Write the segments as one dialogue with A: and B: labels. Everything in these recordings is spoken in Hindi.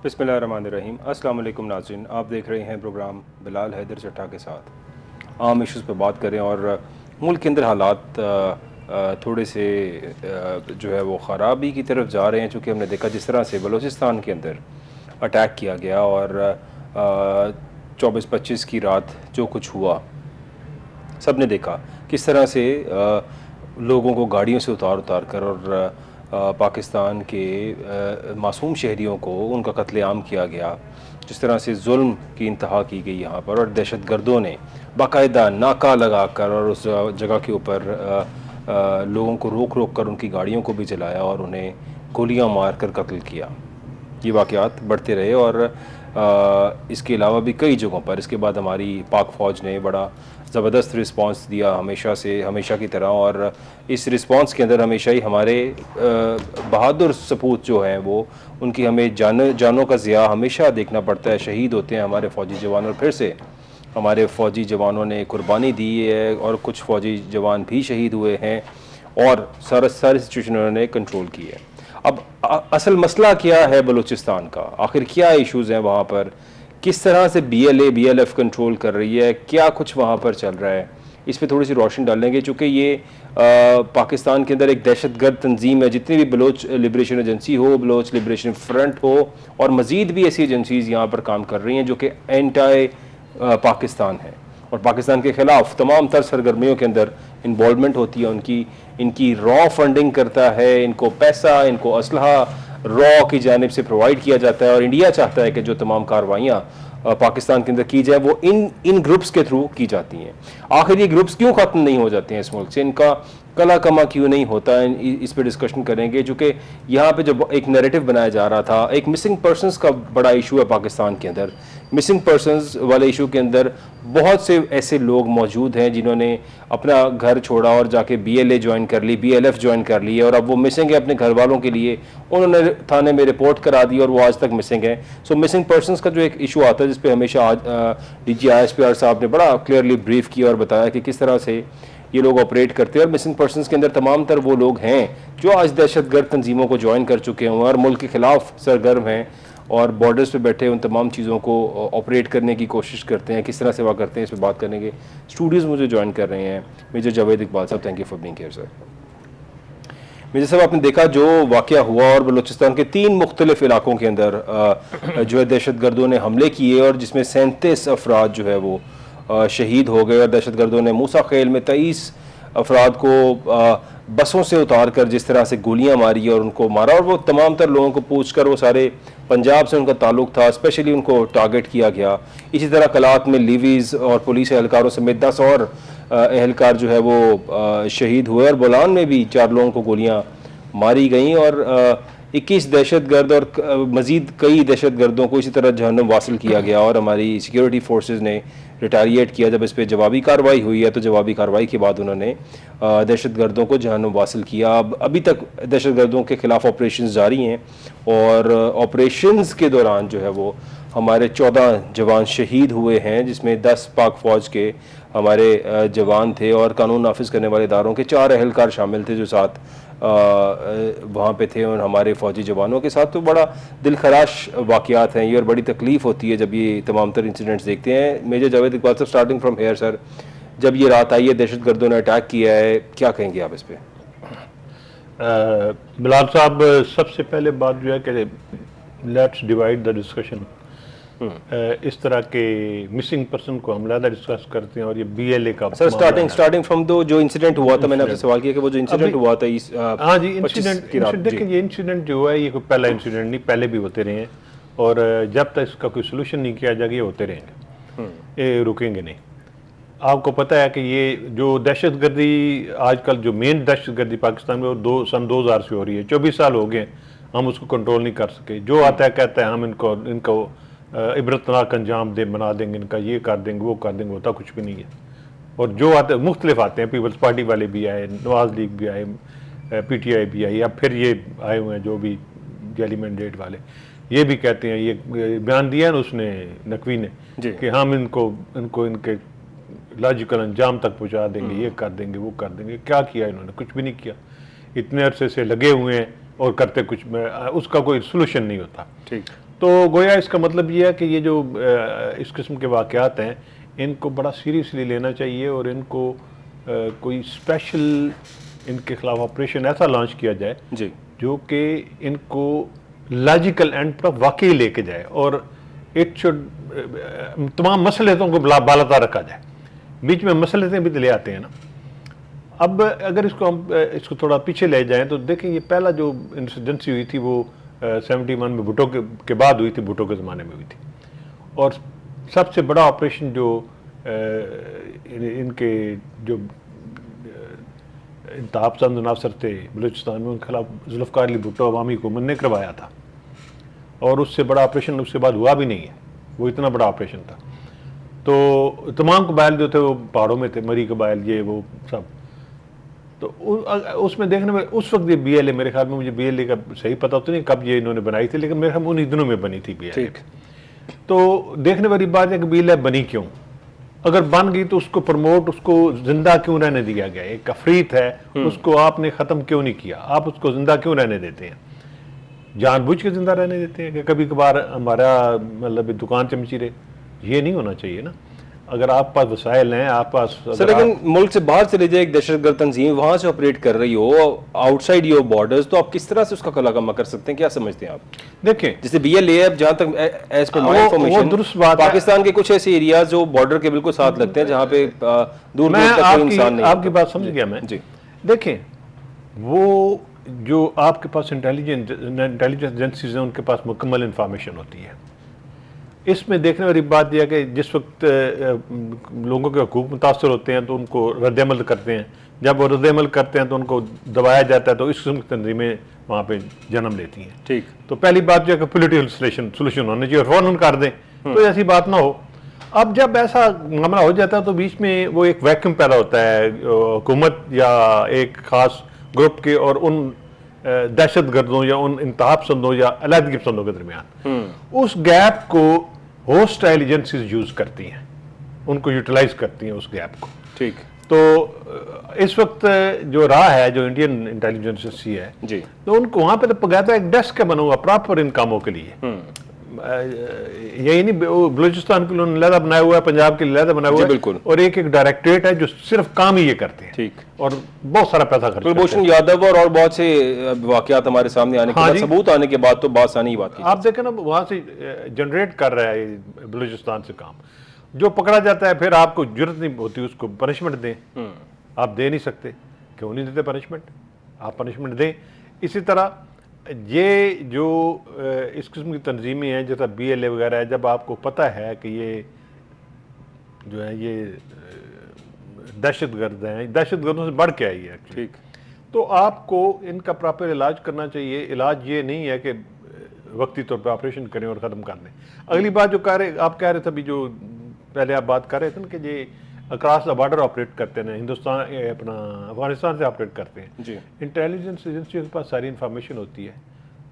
A: बिस्मिल्लाहिर्रहमानिर्रहीम। अस्सलाम वालेकुम नाज़रीन, आप देख रहे हैं प्रोग्राम बिलाल हैदर चट्टा के साथ। आम इश्यूज़ पे बात करें और मुल्क के अंदर हालात थोड़े से जो है वो ख़राबी की तरफ जा रहे हैं, चूँकि हमने देखा जिस तरह से बलूचिस्तान के अंदर अटैक किया गया और 24-25 की रात जो कुछ हुआ सब ने देखा किस तरह से लोगों को गाड़ियों से उतार उतार कर और पाकिस्तान के मासूम शहरियों को उनका कत्लेआम किया गया, जिस तरह से जुल्म की इंतहा की गई यहाँ पर और दहशत गर्दों ने बाकायदा नाका लगा कर और उस जगह के ऊपर लोगों को रोक रोक कर उनकी गाड़ियों को भी जलाया और उन्हें गोलियां मार कर कत्ल किया। ये वाक़यात बढ़ते रहे और इसके अलावा भी कई जगहों पर इसके बाद हमारी पाक फ़ौज ने बड़ा ज़बरदस्त रिस्पांस दिया हमेशा की तरह, और इस रिस्पांस के अंदर हमेशा ही हमारे बहादुर सपूत जो हैं वो उनकी हमें जानों का ज़िया हमेशा देखना पड़ता है। शहीद होते हैं हमारे फ़ौजी जवान और फिर से हमारे फ़ौजी जवानों ने कुर्बानी दी है और कुछ फ़ौजी जवान भी शहीद हुए हैं और सारी सिचुएशन उन्होंने कंट्रोल की है। अब असल मसला क्या है बलूचिस्तान का, आखिर क्या इश्यूज़ हैं वहाँ पर, किस तरह से BLF कंट्रोल कर रही है, क्या कुछ वहाँ पर चल रहा है, इस पर थोड़ी सी रोशनी डालेंगे। चूँकि ये पाकिस्तान के अंदर एक दहशतगर्द तंजीम है। जितनी भी बलोच लिबरेशन एजेंसी हो, बलोच लिबरेशन फ्रंट हो और मज़ीद भी ऐसी एजेंसीज़ यहाँ पर काम कर रही हैं जो कि एंटी पाकिस्तान है और पाकिस्तान के ख़िलाफ़ तमाम तर सरगर्मियों के अंदर इन्वॉल्वमेंट होती है। इनकी रॉ फंडिंग करता है, इनको पैसा, इनको असलहा रॉ की जानिब से प्रोवाइड किया जाता है और इंडिया चाहता है कि जो तमाम कार्रवाइयाँ पाकिस्तान के अंदर की जाए वो इन ग्रुप्स के थ्रू की जाती हैं। आखिर ये ग्रुप्स क्यों ख़त्म नहीं हो जाते हैं इस मुल्क से, इनका कला कमा क्यों नहीं होता है, इस पर डिस्कशन करेंगे। चूँकि यहाँ पे जब एक नैरेटिव बनाया जा रहा था, एक मिसिंग पर्सनस का बड़ा इशू है पाकिस्तान के अंदर। मिसिंग पर्सनस वाले इशू के अंदर बहुत से ऐसे लोग मौजूद हैं जिन्होंने अपना घर छोड़ा और जाके BLA ज्वाइन कर ली, BLF ज्वाइन कर ली है और अब वो मिसिंग है अपने घर वालों के लिए। उन्होंने थाने में रिपोर्ट करा दी और वो आज तक मिसिंग है। सो मिसिंग पर्सनस का जो एक इशू आता है जिस पे हमेशा आज DG ISPR साहब ने बड़ा क्लियरली ब्रीफ किया और बताया कि किस तरह से ये लोग ऑपरेट करते हैं और मिसिंग पर्सनस के अंदर तमाम तर वो लोग हैं जो आज दहशतगर्द तंजीमों को ज्वाइन कर चुके हैं और मुल्क के ख़िलाफ़ सरगर्म हैं और बॉर्डर्स पे बैठे उन तमाम चीज़ों को ऑपरेट करने की कोशिश करते हैं। किस तरह से वह करते हैं इस पर बात करने के स्टूडियोज़ मुझे ज्वाइन कर रहे हैं मेजर जावेद इकबाल साहब। Thank you for being here sir. Major साहब, आपने देखा जो वाक़या हुआ और बलूचिस्तान के 3 मुख्तलिफ इलाकों के अंदर जो है दहशतगर्दों ने हमले किए और जिसमें 37 अफराद जो है वो शहीद हो गए और दहशतगर्दों ने मूसा खेल में 23 अफराद को बसों से उतार कर जिस तरह से गोलियां मारी और उनको मारा और वो तमाम तर लोगों को पूछकर वो सारे पंजाब से उनका ताल्लुक था, स्पेशली उनको टारगेट किया गया। इसी तरह कलात में लीवीज़ और पुलिस एहलकारों समेत 10 और एहलकार जो है वो शहीद हुए और बोलान में भी 4 लोगों को गोलियां मारी गई और 21 दहशतगर्द और मज़ीद कई दहशतगर्दों को इसी तरह जहन्नुम वासिल किया गया और हमारी सिक्योरिटी फोर्सेस ने रिटालिएट किया। जब इस पर जवाबी कार्रवाई हुई है तो जवाबी कार्रवाई के बाद उन्होंने दहशतगर्दों को जहन्नुम वासिल किया। अब अभी तक दहशतगर्दों के ख़िलाफ़ ऑपरेशंस जारी हैं और ऑपरेशंस के दौरान जो है वो हमारे 14 जवान शहीद हुए हैं, जिसमें 10 पाक फ़ौज के हमारे जवान थे और कानून नाफिज करने वाले इदारों के 4 एहलकार शामिल थे जो साथ वहाँ पे थे और हमारे फ़ौजी जवानों के साथ। तो बड़ा दिलखराश वाक़यात हैं ये और बड़ी तकलीफ़ होती है जब ये तमाम तर इंसिडेंट्स देखते हैं। मेजर जावेद इकबाल साहब, स्टार्टिंग फ्रॉम हेयर सर, जब ये रात आई है दहशतगर्दों ने अटैक किया है, क्या कहेंगे आप इस पर?
B: बिलाल साहब, सबसे पहले बात जो है कि लेट्स डिवाइड द डिस्कशन। इस तरह के मिसिंग पर्सन को हम ज़्यादा डिस्कस करते हैं और ये BLA का
A: सर स्टार्टिंग फ्रॉम दो जो इंसिडेंट हुआ था, मैंने आपसे सवाल किया कि वो जो इंसिडेंट हुआ था इस
B: हाँ जी, इंसिडेंट देखिए, ये इंसिडेंट जो है ये कोई पहला इंसिडेंट नहीं, पहले भी होते रहे हैं और जब तक इसका कोई सोल्यूशन नहीं किया जाएगा ये होते रहेंगे, ये रुकेंगे नहीं। आपको पता है कि ये जो दहशतगर्दी आजकल जो मेन दहशतगर्दी पाकिस्तान में वो सन 2000 से हो रही है। 24 साल हो गए, हम उसको कंट्रोल नहीं कर सके। जो आता है कहता है हम इनको इबरतनाक अंजाम बना देंगे, इनका ये कर देंगे वो कर देंगे, होता कुछ भी नहीं है। और जो आते मुख्तलिफ आते हैं, पीपल्स पार्टी वाले भी आए, नवाज लीग भी आए, PTI भी आई, या फिर ये आए हुए हैं जो भी जाली मैंडेट वाले, ये भी कहते हैं, ये बयान दिया ना उसने नकवी ने कि हम इनको इनके लॉजिकल अंजाम तक पहुँचा देंगे, ये कर देंगे वो कर देंगे। क्या किया इन्होंने? कुछ भी नहीं किया। इतने अरसे से लगे हुए हैं और करते कुछ में उसका कोई सोल्यूशन नहीं होता।
A: ठीक।
B: तो गोया इसका मतलब ये है कि ये जो इस किस्म के वाक़यात हैं इनको बड़ा सीरियसली लेना चाहिए और इनको कोई स्पेशल इनके खिलाफ ऑपरेशन ऐसा लॉन्च किया जाए
A: जी,
B: जो कि इनको लॉजिकल एंड पर वाकई लेके जाए और इट शुड तमाम मसलेतों को बालातर रखा जाए। बीच में मसलेतें भी ले आते हैं ना। अब अगर इसको हम इसको थोड़ा पीछे ले जाएं तो देखें ये पहला जो इंसर्जेंसी हुई थी वो 71 में भुट्टो के बाद हुई थी, भुट्टो के ज़माने में हुई थी। और सबसे बड़ा ऑपरेशन जो इनके जो इंतहा पसंद नासर थे बलूचिस्तान में, उनके खिलाफ जुल्फ़िकार अली भुट्टो अवामी हुकूमत ने करवाया था और उससे बड़ा ऑपरेशन उसके बाद हुआ भी नहीं है। वो इतना बड़ा ऑपरेशन था। तो तमाम कबाइल जो थे वो पहाड़ों में थे, मरी कबाइल ये वो सब। तो उसमें देखने में उस वक्त ये BLA, मेरे ख्याल में, मुझे BLA का सही पता तो नहीं कब ये इन्होंने बनाई थी, लेकिन मेरे ख्याल में उन्हीं दिनों में बनी थी BLA। तो देखने वाली बात है कि BLA बनी क्यों, अगर बन गई तो उसको प्रमोट, उसको जिंदा क्यों रहने दिया गया। एक अफरीत है, उसको आपने ख़त्म क्यों नहीं किया, आप उसको जिंदा क्यों रहने देते हैं, जानबूझ के जिंदा रहने देते हैं कि कभी कभार हमारा मतलब दुकान चमची रहे। ये नहीं होना चाहिए ना। अगर आप पास वसाइल हैं, आप पास
A: सर, लेकिन मुल्क से बाहर चले जाए एक दहशतगर्द तंजीम वहां से ऑपरेट कर रही हो आउटसाइड योर बॉर्डर्स, तो आप किस तरह से उसका कलाकमा कर सकते हैं? क्या समझते हैं आप?
B: देखें,
A: जैसे BLA अब जहां तक एज पर माय इंफॉर्मेशन
B: दुरुस्त बात है।
A: पाकिस्तान के कुछ ऐसे एरियाज जो बॉर्डर के बिल्कुल साथ लगते हैं जहां पे दूर दूर तक कोई इंसान नहीं।
B: आपकी बात समझ गया मैं।
A: जी,
B: देखें, वो जो आपके पास इंटेलिजेंस एजेंसीज हैं उनके पास मुकम्मल इंफॉर्मेशन होती है। इसमें देखने वाली बात यह है कि जिस वक्त लोगों के हकूक़ मुतासर होते हैं तो उनको रद्द-ए-अमल करते हैं, जब वो रद्द-ए-अमल करते हैं तो उनको दबाया जाता है, तो इस किस्म की तंजीमें वहाँ पे जन्म लेती हैं।
A: ठीक।
B: तो पहली बात जो है कि पॉलिटिकल सोल्यूशन होने चाहिए और फ़ौरन कर दें, तो ऐसी बात ना हो। अब जब ऐसा मामला हो जाता है तो बीच में वो एक वैक्यूम पैदा होता है हुकूमत या एक ख़ास ग्रुप के और उन दहशत गर्दों या उन इंतहा पसंदों या अलहदगी पसंदों के दरमियान। उस गैप को होस्टाइल एजेंसीज यूज करती हैं, उनको यूटिलाइज करती हैं उस गैप को।
A: ठीक।
B: तो इस वक्त जो राह है, जो इंडियन इंटेलिजेंस एजेंसी है
A: जी,
B: तो उनको वहां पे तो बकायदा एक डेस्क है बना हुआ प्रॉपर इन कामों के लिए। यही नहीं, बलूचिस्तान के लिए अलहदा बनाया हुआ है, पंजाब के लिए अलहदा बनाया हुआ है, और एक एक डायरेक्टरेट है जो सिर्फ काम ही ये करते हैं।
A: ठीक।
B: और बहुत सारा पैसा खर्च करते हैं।
A: यादव और बहुत से वाकयात हमारे सामने आने के बाद, सबूत आने के बाद तो बासानी बात की
B: आप देखें ना, वहां से जनरेट कर रहा है बलूचिस्तान से काम। जो पकड़ा जाता है फिर आपको जरूरत नहीं होती उसको पनिशमेंट दें, आप दे नहीं सकते। क्यों नहीं देते पनिशमेंट? आप पनिशमेंट दें। इसी तरह ये जो इस किस्म की तंजीमें हैं जैसा BLA वगैरह है, जब आपको पता है कि ये जो है ये दहशतगर्द हैं, दहशतगर्दों से बढ़ के आई है,
A: ठीक,
B: तो आपको इनका प्रॉपर इलाज करना चाहिए। इलाज ये नहीं है कि वक्ती तौर पर ऑपरेशन करें और ख़त्म कर दें। अगली बात जो आप कह रहे थे अभी, जो पहले आप बात कर रहे थे ना कि ये अक्रॉस द बॉर्डर ऑपरेट करते हैं, हिंदुस्तान अपना अफगानिस्तान से ऑपरेट करते हैं जी। इंटेलिजेंस एजेंसी के पास सारी इंफॉर्मेशन होती है,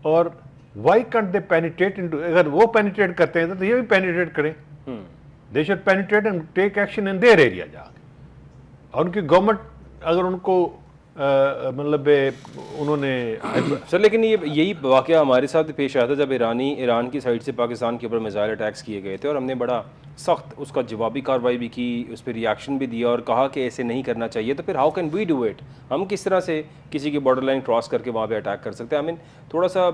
B: और why can't they penetrate into, अगर वो पेनिट्रेट करते हैं तो ये भी पेनिट्रेट करें। They should penetrate and take action in their area जाके। और उनकी गवर्नमेंट अगर उनको मतलब उन्होंने
A: सर, लेकिन ये यही वाकया हमारे साथ पेश आया था जब ईरान की साइड से पाकिस्तान के ऊपर मिसाइल अटैक्स किए गए थे, और हमने बड़ा सख्त उसका जवाबी कार्रवाई भी की, उस पर रिएक्शन भी दिया और कहा कि ऐसे नहीं करना चाहिए। तो फिर how can we do it? हम किस तरह से किसी की बॉर्डर लाइन क्रॉस करके वहाँ पे अटैक कर सकते हैं? आई मीन थोड़ा सा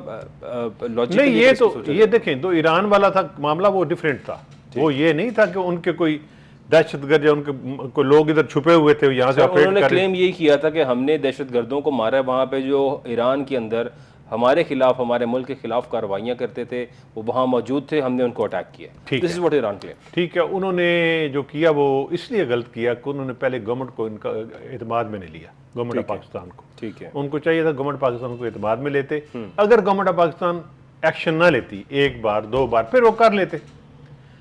A: लॉजिक
B: नहीं। ये देखें, तो ईरान वाला था मामला, वो डिफरेंट था। वो ये नहीं था कि उनके कोई दहशतगर्द या उनके कोई लोग इधर छुपे हुए थे यहाँ से ऑपरेट कर रहे।
A: उन्होंने क्लेम यही किया था कि हमने दहशतगर्दों को मारा। वहाँ पे जो ईरान के अंदर हमारे खिलाफ, हमारे मुल्क के खिलाफ कार्रवाइयाँ करते थे, वो वहाँ मौजूद थे, हमने उनको अटैक किया। This is what Iran claim.
B: ठीक है, उन्होंने जो किया वो इसलिए गलत किया कि उन्होंने पहले गवर्नमेंट को इनका एतमाद में नहीं लिया, गवर्नमेंट ऑफ पाकिस्तान को। ठीक है, उनको चाहिए था गवर्नमेंट पाकिस्तान को एतमाद में लेते। अगर गवर्नमेंट ऑफ पाकिस्तान एक्शन ना लेती, एक बार दो बार, फिर वो कर लेते।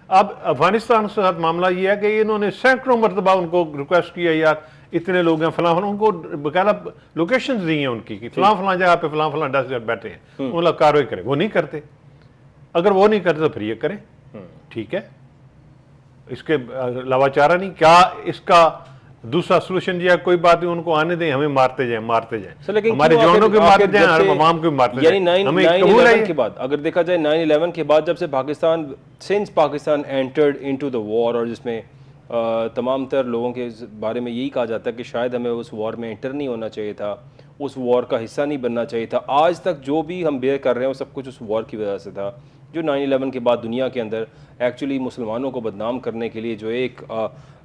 B: अब अफगानिस्तान के साथ मामला ये है कि इन्होंने सैकड़ों मरतबा उनको रिक्वेस्ट किया, यार इतने लोग हैं, फलां फलां, उनको बकायदा लोकेशंस दी हैं उनकी कि फलां फलां जगह पे फलां फलां दहशतगर्द बैठे हैं, उन लोग कार्रवाई करें। वो नहीं करते। अगर वो नहीं करते तो फिर ये करें। ठीक है, इसके अलावा चारा नहीं। क्या इसका दूसरा सोल्यूशन या कोई बात नहीं, उनको आने दें, हमें मारते जाए हमारे
A: क्यों
B: जवानों को मारते जाए,
A: जब से
B: आवाम को मारते
A: यानी
B: जाए, हमें
A: 9/11 के बाद, अगर देखा जाए 9/11 के बाद जब से Pakistan entered into the war, और जिसमें तमाम तर लोगों के बारे में यही कहा जाता है कि शायद हमें उस वॉर में एंटर नहीं होना चाहिए था, उस वॉर का हिस्सा नहीं बनना चाहिए था। आज तक जो भी हम बेयर कर रहे हैं वो सब कुछ उस वॉर की वजह से था, जो 9/11 के बाद दुनिया के अंदर एक्चुअली मुसलमानों को बदनाम करने के लिए जो एक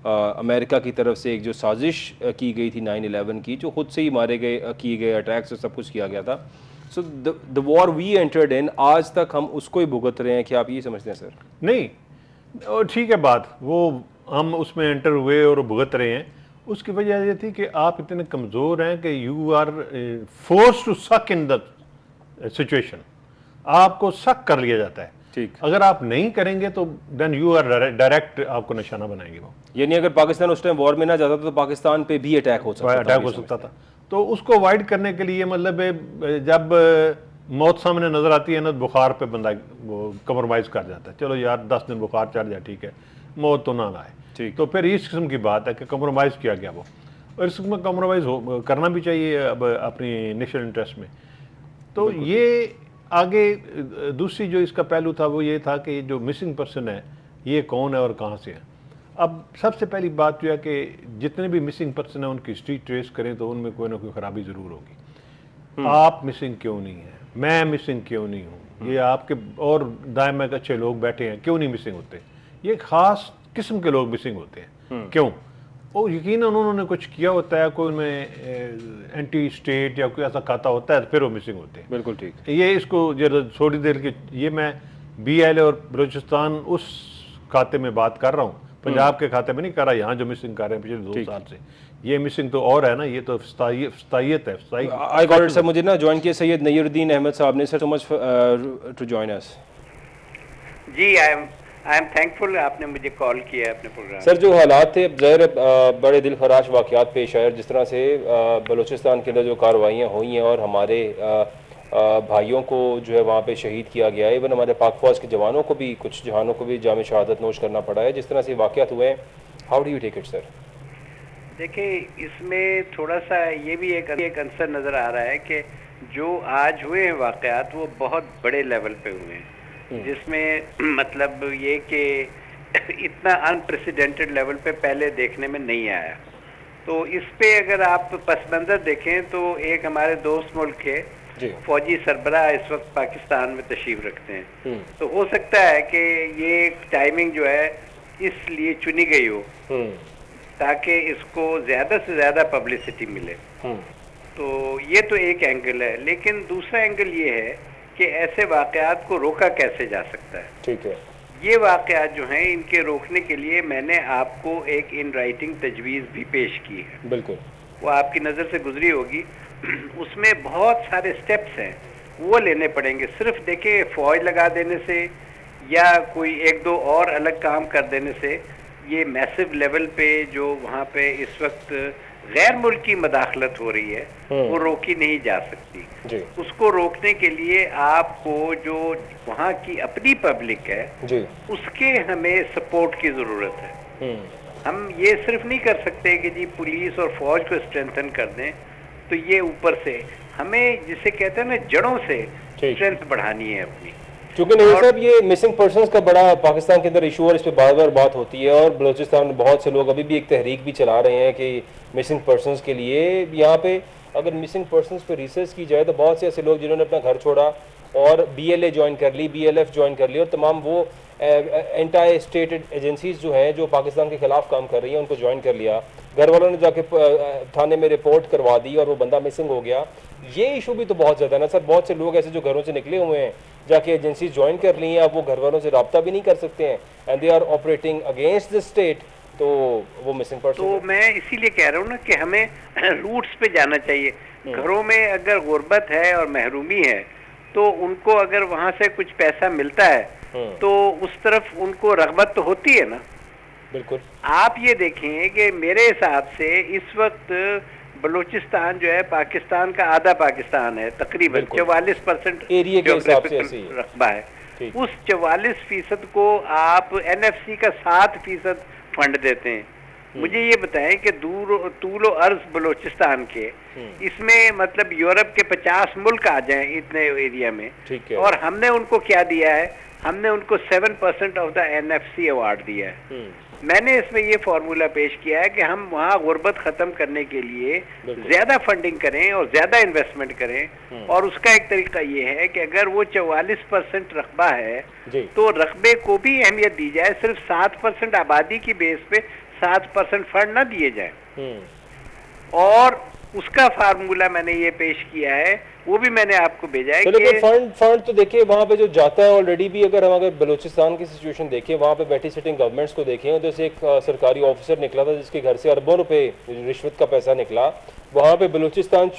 A: अमेरिका की तरफ से एक जो साजिश की गई थी 9/11 की, जो खुद से ही मारे गए किए गए अटैक्स और सब कुछ किया गया था। So the war we entered in, आज तक हम उसको ही भुगत रहे हैं। क्या आप ये समझते हैं सर?
B: नहीं, और ठीक है बात, वो हम उसमें एंटर हुए और भुगत रहे हैं। उसकी वजह ये थी कि आप इतने कमज़ोर हैं कि यू आर फोर्स टू सक इन द सिचुएशन, आपको सक कर लिया जाता है।
A: ठीक,
B: अगर आप नहीं करेंगे तो देन यू आर डायरेक्ट, आपको निशाना बनाएंगे वो।
A: यानी अगर पाकिस्तान उस टाइम वॉर में ना जाता तो पाकिस्तान पे भी अटैक हो सकता
B: था। तो उसको अवॉइड करने के लिए, मतलब जब मौत सामने नजर आती है ना, बुखार पे बंदा वो कम्प्रोमाइज़ कर जाता है, चलो यार 10 दिन बुखार चढ़ जाए, ठीक है, मौत तो ना आए।
A: ठीक,
B: तो फिर इस किस्म की बात है कि कम्प्रोमाइज़ किया गया वो, और इस किस्म कम्प्रोमाइज़ करना भी चाहिए अब अपनी नेशनल इंटरेस्ट में। तो ये आगे दूसरी जो इसका पहलू था वो ये था कि जो मिसिंग पर्सन है ये कौन है और कहाँ से है। अब सबसे पहली बात जो है कि जितने भी मिसिंग पर्सन है उनकी हिस्ट्री ट्रेस करें तो उनमें कोई ना कोई खराबी ज़रूर होगी। आप मिसिंग क्यों नहीं है, मैं मिसिंग क्यों नहीं हूँ, ये आपके और दाएं में अच्छे लोग बैठे हैं, क्यों नहीं मिसिंग होते? ये खास किस्म के लोग मिसिंग होते हैं। क्यों? वो यकीन उन्होंने कुछ किया होता है, कोई उनमें एंटी स्टेट या कोई ऐसा खाता होता है, फिर वो मिसिंग होते हैं।
A: बिल्कुल ठीक।
B: ये इसको जरा थोड़ी देर की, ये मैं BL और बलूचिस्तान उस खाते में बात कर रहा हूँ, पंजाब के खाते में नहीं कर रहा। यहाँ जो मिसिंग कर रहे हैं पिछले 2 साल से, ये मिसिंग तो और है ना, ये तो स्थायियत है।
A: I got it sir. मुझे ना ज्वाइन किया सैयद नईरुद्दीन अहमद साहब ने। Sir so much to join us.
C: जी, आई एम थैंकफुल आपने मुझे कॉल किया है अपने प्रोग्राम।
A: सर जो हालात थे, ज़ाहिर बड़े दिल खराश वाक़यात पेश आए, जिस तरह से बलूचिस्तान के अंदर जो कार्रवाइयाँ हुई हैं और हमारे भाइयों को जो है वहाँ पे शहीद किया गया है, इवन हमारे पाक फ़ौज के जवानों को भी, कुछ जवानों को भी जाम शहादत नोश करना पड़ा है, जिस तरह से वाक़यात हुए हैं, how do you take it sir?
C: देखिए, इसमें थोड़ा सा ये भी एक अंसर नज़र आ रहा है कि जो आज हुए हैं वाक़यात वो बहुत बड़े लेवल पे हुए हैं, जिसमें मतलब ये कि इतना अनप्रेसिडेंटेड लेवल पे पहले देखने में नहीं आया। तो इस पे अगर आप पस मंज़र देखें तो एक हमारे दोस्त मुल्क के फौजी सरबराह इस वक्त पाकिस्तान में तशरीफ़ रखते हैं। तो हो सकता है कि ये टाइमिंग जो है इसलिए चुनी गई हो ताकि इसको ज़्यादा से ज़्यादा पब्लिसिटी मिले। तो ये तो एक एंगल है, लेकिन दूसरा एंगल ये है कि ऐसे वाक़यात को रोका कैसे जा सकता है।
A: ठीक है,
C: ये वाक़यात जो हैं इनके रोकने के लिए मैंने आपको एक इन राइटिंग तजवीज़ भी पेश की है।
A: बिल्कुल,
C: वो आपकी नज़र से गुजरी होगी। उसमें बहुत सारे स्टेप्स हैं, वो लेने पड़ेंगे। सिर्फ देखिए फ़ौज लगा देने से या कोई 1-2 और अलग काम कर देने से ये मैसिव लेवल पे जो वहाँ पे इस वक्त गैर मुल्की मदाखलत हो रही है वो रोकी नहीं जा सकती
A: जी।
C: उसको रोकने के लिए आपको जो वहाँ की अपनी पब्लिक है
A: जी,
C: उसके हमें सपोर्ट की ज़रूरत है। हम ये सिर्फ नहीं कर सकते कि जी पुलिस और फौज को स्ट्रेंथन कर दें, तो ये ऊपर से हमें जिसे कहते हैं ना जड़ों से स्ट्रेंथ बढ़ानी है अपनी।
A: क्योंकि नहीं साहब, ये मिसिंग पर्सनस का बड़ा पाकिस्तान के अंदर इशू और इस पर बार बार बात होती है, और बलूचिस्तान में बहुत से लोग अभी भी एक तहरीक भी चला रहे हैं कि मिसिंग पर्सनस के लिए यहाँ पे अगर मिसिंग पर्सनस पे रिसर्च की जाए तो बहुत से ऐसे लोग जिन्होंने अपना घर छोड़ा और BLA ज्वाइन कर ली, BLF ज्वाइन कर ली, और तमाम वो एंटी स्टेटेड एजेंसीज जो हैं जो पाकिस्तान के खिलाफ काम कर रही हैं उनको ज्वाइन कर लिया, घर वालों ने जाके थाने में रिपोर्ट करवा दी और वो बंदा मिसिंग हो गया। ये इशू भी तो बहुत ज़्यादा ना सर, बहुत से लोग ऐसे जो घरों से निकले हुए हैं, जाके एजेंसी ज्वाइन कर ली हैं, अब वो घर वालों से रब्ता भी नहीं कर सकते हैं, and they are operating against the state, तो वो मिसिंग पर्सन।
C: तो मैं इसीलिए कह रहा हूँ ना कि हमें रूट्स पे जाना चाहिए। घरों में अगर गुर्बत है और महरूमी है तो उनको अगर वहाँ से कुछ पैसा मिलता है तो उस तरफ उनको रग़बत तो होती है ना।
A: बिल्कुल,
C: आप ये देखें कि मेरे हिसाब से इस वक्त बलूचिस्तान जो है पाकिस्तान का आधा पाकिस्तान है, तकरीबन 44%
A: एरिया के हिसाब से ऐसे ही
C: रकबा है। उस 44% को आप NFC का 7% फंड देते हैं, मुझे ये बताएं कि तूलो अर्ज बलोचिस्तान के इसमें मतलब यूरोप के 50 मुल्क आ जाएं इतने एरिया में,
A: ठीक है,
C: और हमने उनको क्या दिया है, हमने उनको 7% ऑफ द NFC अवार्ड दिया है। मैंने इसमें ये फार्मूला पेश किया है कि हम वहाँ गुर्बत ख़त्म करने के लिए ज़्यादा फंडिंग करें और ज़्यादा इन्वेस्टमेंट करें, और उसका एक तरीका ये है कि अगर वो 44% रकबा है तो रकबे को भी अहमियत दी जाए, सिर्फ 7% आबादी की बेस पे 7% फंड ना दिए जाए। और उसका फार्मूला मैंने ये पेश किया है, वो भी मैंने आपको भेजा है कि
A: फंड तो देखिए वहाँ पे जो जाता है ऑलरेडी भी, अगर हम बलूचिस्तान की सिचुएशन देखें, वहाँ पे बैठी सिटिंग गवर्नमेंट्स को देखें, उधर से एक सरकारी ऑफिसर निकला था जिसके घर से अरबों रुपए रिश्वत का पैसा निकला। वहाँ पे बलूचिस्तान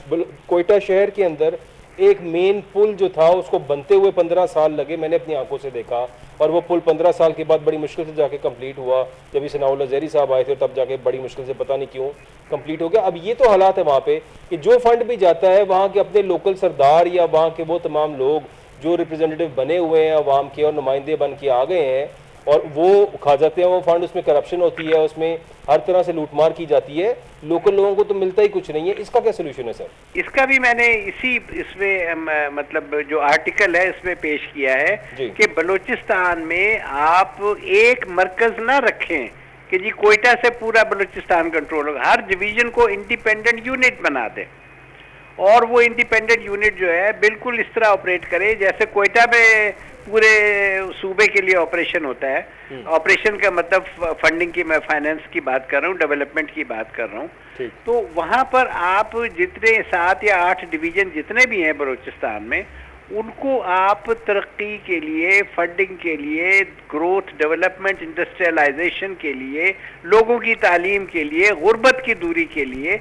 A: कोयटा शहर के अंदर एक मेन पुल जो था उसको बनते हुए 15 साल लगे, मैंने अपनी आंखों से देखा, और वो पुल 15 साल के बाद बड़ी मुश्किल से जाके कंप्लीट हुआ। जब सनाउल्लाह ज़हरी साहब आए थे तब जाके बड़ी मुश्किल से, पता नहीं क्यों, कंप्लीट हो गया। अब ये तो हालात है वहाँ पे कि जो फंड भी जाता है वहाँ के अपने लोकल सरदार या वहाँ के वो तमाम लोग जो रिप्रेजेंटेटिव बने हुए हैं अवाम के और नुमाइंदे बन के आ गए हैं, और वो खा जाते हैं वो फंड, उसमें करप्शन होती है, उसमें हर तरह से लूटमार की जाती है, लोकल लोगों को तो मिलता ही कुछ नहीं है। इसका क्या सोल्यूशन है सर?
C: इसका भी मैंने इसमें मतलब जो आर्टिकल है इसमें पेश किया है कि बलूचिस्तान में आप एक मरकज ना रखें कि जी कोयटा से पूरा बलूचिस्तान कंट्रोल होगा, हर डिवीजन को इंडिपेंडेंट यूनिट बना दें, और वो इंडिपेंडेंट यूनिट जो है बिल्कुल इस तरह ऑपरेट करे जैसे कोयटा में पूरे सूबे के लिए ऑपरेशन होता है। ऑपरेशन का मतलब फंडिंग की, मैं फाइनेंस की बात कर रहा हूँ, डेवलपमेंट की बात कर रहा हूँ। तो वहाँ पर आप जितने 7 या 8 डिवीजन जितने भी हैं बलूचिस्तान में, उनको आप तरक्की के लिए, फंडिंग के लिए, ग्रोथ, डेवलपमेंट, इंडस्ट्रियलाइजेशन के लिए, लोगों की तालीम के लिए, गुर्बत की दूरी के लिए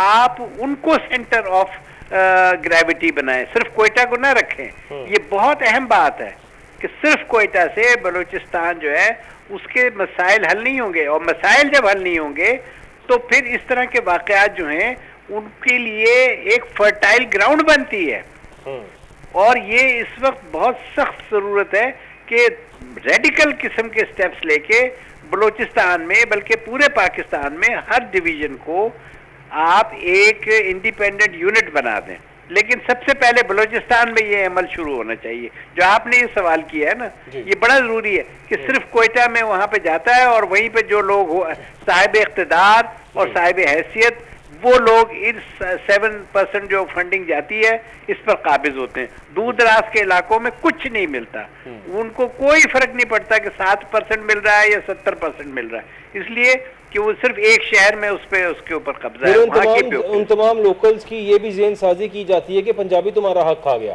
C: आप उनको सेंटर ऑफ ग्रेविटी बनाएं, सिर्फ कोयटा को ना रखें। ये बहुत अहम बात है कि सिर्फ कोयटा से बलूचिस्तान जो है उसके मसाइल हल नहीं होंगे, और मसाइल जब हल नहीं होंगे तो फिर इस तरह के वाकयात जो हैं उनके लिए एक फर्टाइल ग्राउंड बनती है। और ये इस वक्त बहुत सख्त ज़रूरत है कि रेडिकल किस्म के स्टेप्स लेके बलूचिस्तान में, बल्कि पूरे पाकिस्तान में हर डिवीज़न को आप एक इंडिपेंडेंट यूनिट बना दें। लेकिन सबसे पहले बलूचिस्तान में ये अमल शुरू होना चाहिए। जो आपने ये सवाल किया है ना, ये बड़ा ज़रूरी है कि सिर्फ कोयटा में वहाँ पे जाता है और वहीं पे जो लोग साहिब इख्तिदार और साहिब हैसियत, वो लोग इस 7% जो फंडिंग जाती है इस पर काबिज होते हैं। दूर दराज के इलाकों में कुछ नहीं मिलता, उनको कोई फर्क नहीं पड़ता कि 7% मिल रहा है या 70% मिल रहा है, इसलिए कि वो सिर्फ एक शहर में उसके ऊपर कब्जा है।
A: उन तमाम लोकल्स की ये भी ज़हन साजी की जाती है कि पंजाबी तुम्हारा हक खा गया,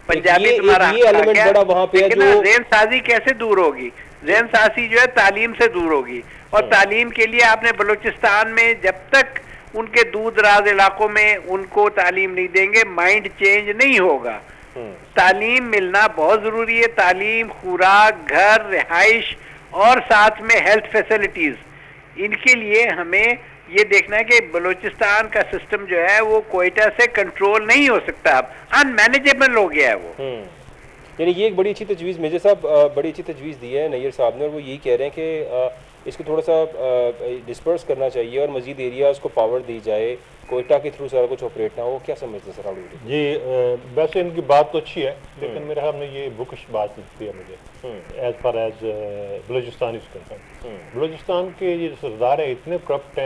C: पंजाबी तुम्हारा हक खा गया।
A: बड़ा वहाँ पे है।
C: ज़हन साजी कैसे दूर होगी? ज़हन साजी जो है तालीम से दूर होगी, और तालीम के लिए आपने बलूचिस्तान में जब तक उनके दूर दराज इलाकों में उनको तालीम नहीं देंगे, माइंड चेंज नहीं होगा। तालीम मिलना बहुत ज़रूरी है। तालीम, खुराक, घर, रिहाइश और साथ में हेल्थ फैसिलिटीज़, इनके लिए हमें ये देखना है कि बलूचिस्तान का सिस्टम जो है वो कोयटा से कंट्रोल नहीं हो सकता, अब अनमैनेजेबल हो गया है वो।
A: यानी ये एक बड़ी अच्छी तजवीज़ मेजर साहब बड़ी अच्छी तजवीज़ दी है नैयर साहब ने, और वो यही कह रहे हैं कि इसको थोड़ा सा डिस्पर्स करना चाहिए और मज़ीद एरियाज़ को पावर दी जाए, कोयटा के थ्रू सारा कुछ ऑपरेट ना हो। क्या समझते हैं सर?
B: जी वैसे इनकी बात तो अच्छी है, लेकिन मेरे ख्याल में ये बुकिश बात लगती है मुझे as far as Balochistan is concern. Balochistan के ये सरदार है इतने करप्ट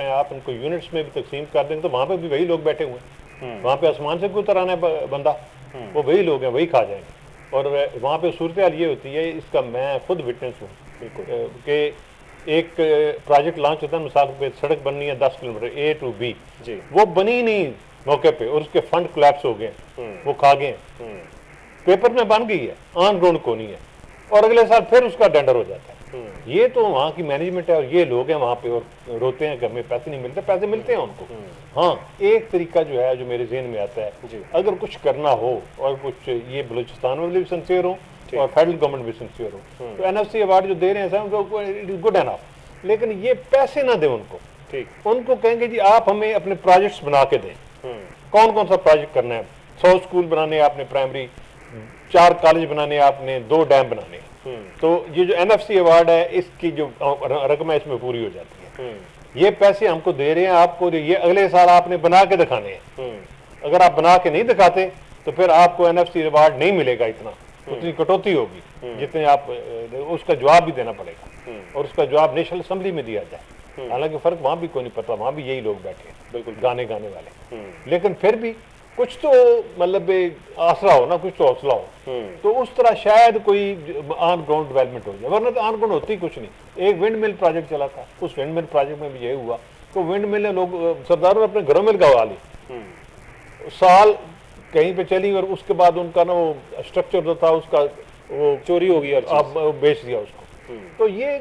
B: हैं, आप उनको यूनिट्स में भी तकसीम कर देंगे तो वहाँ पे भी वही लोग बैठे हुए हैं। वहाँ पे आसमान से कोई उतर आना है बंदा, वो वही लोग हैं, वही खा जाएंगे। और वहाँ पे सूरत हाल ये होती है, इसका मैं खुद विटनेस हूँ कि एक प्रोजेक्ट लॉन्च होता है, मिसाल पे सड़क बननी है 10 किलोमीटर A to B, वो बनी नहीं मौके पे और उसके फंड कोलैप्स हो गए, वो खा गए। पेपर में बन गई है, ऑन ग्राउंड को नहीं है, और अगले साल फिर उसका टेंडर हो जाता है। ये तो वहाँ की मैनेजमेंट है, और ये लोग हैं वहाँ पे और रोते हैं कि हमें पैसे नहीं मिलते। पैसे मिलते हैं उनको। हाँ, एक तरीका जो है जो मेरे जहन में आता है, अगर कुछ करना हो और कुछ ये बलूचिस्तान वाले भी सिंसियर हो और फेडरल गवर्नमेंट भी सिंसियर हो, तो NFC अवार्ड जो दे रहे हैं साहब, इट इज गुड एनफ, लेकिन ये पैसे ना दें उनको। ठीक, उनको कहेंगे जी आप हमें अपने प्रोजेक्ट्स बना के दें। कौन कौन सा प्रोजेक्ट करना है? 100 स्कूल बनाने हैं आपने प्राइमरी, 4 कॉलेज बनाने, आपने 2 डैम बनाने, तो ये जो NFC अवार्ड है इसकी जो रकम है इसमें पूरी हो जाती है। ये पैसे हमको दे रहे हैं आपको, ये अगले साल आपने बना के दिखाने हैं। अगर आप बना के नहीं दिखाते तो फिर आपको NFC अवार्ड नहीं मिलेगा, इतना उतनी कटौती होगी जितने आप, उसका जवाब भी देना पड़ेगा और उसका जवाब नेशनल असेंबली में दिया जाए। हालांकि फर्क वहां भी कोई नहीं पड़ता, वहां भी यही लोग बैठे हैं, बिल्कुल गाने गाने वाले, लेकिन फिर भी कुछ तो मतलब आसरा हो ना, कुछ तो हौसला हो, तो उस तरह शायद कोई ऑन ग्राउंड डेवलपमेंट हो जाए, वरना तो ऑन ग्राउंड होती कुछ नहीं। एक विंड मिल प्रोजेक्ट चला था, उस विंड मिल प्रोजेक्ट में भी यही हुआ तो विंड मिल ने लोग, सरदारों ने अपने घरों में लगवा ली, साल कहीं पे चली और उसके बाद उनका ना वो स्ट्रक्चर जो था उसका वो
A: चोरी हो गई,
B: अब बेच दिया उसको। तो ये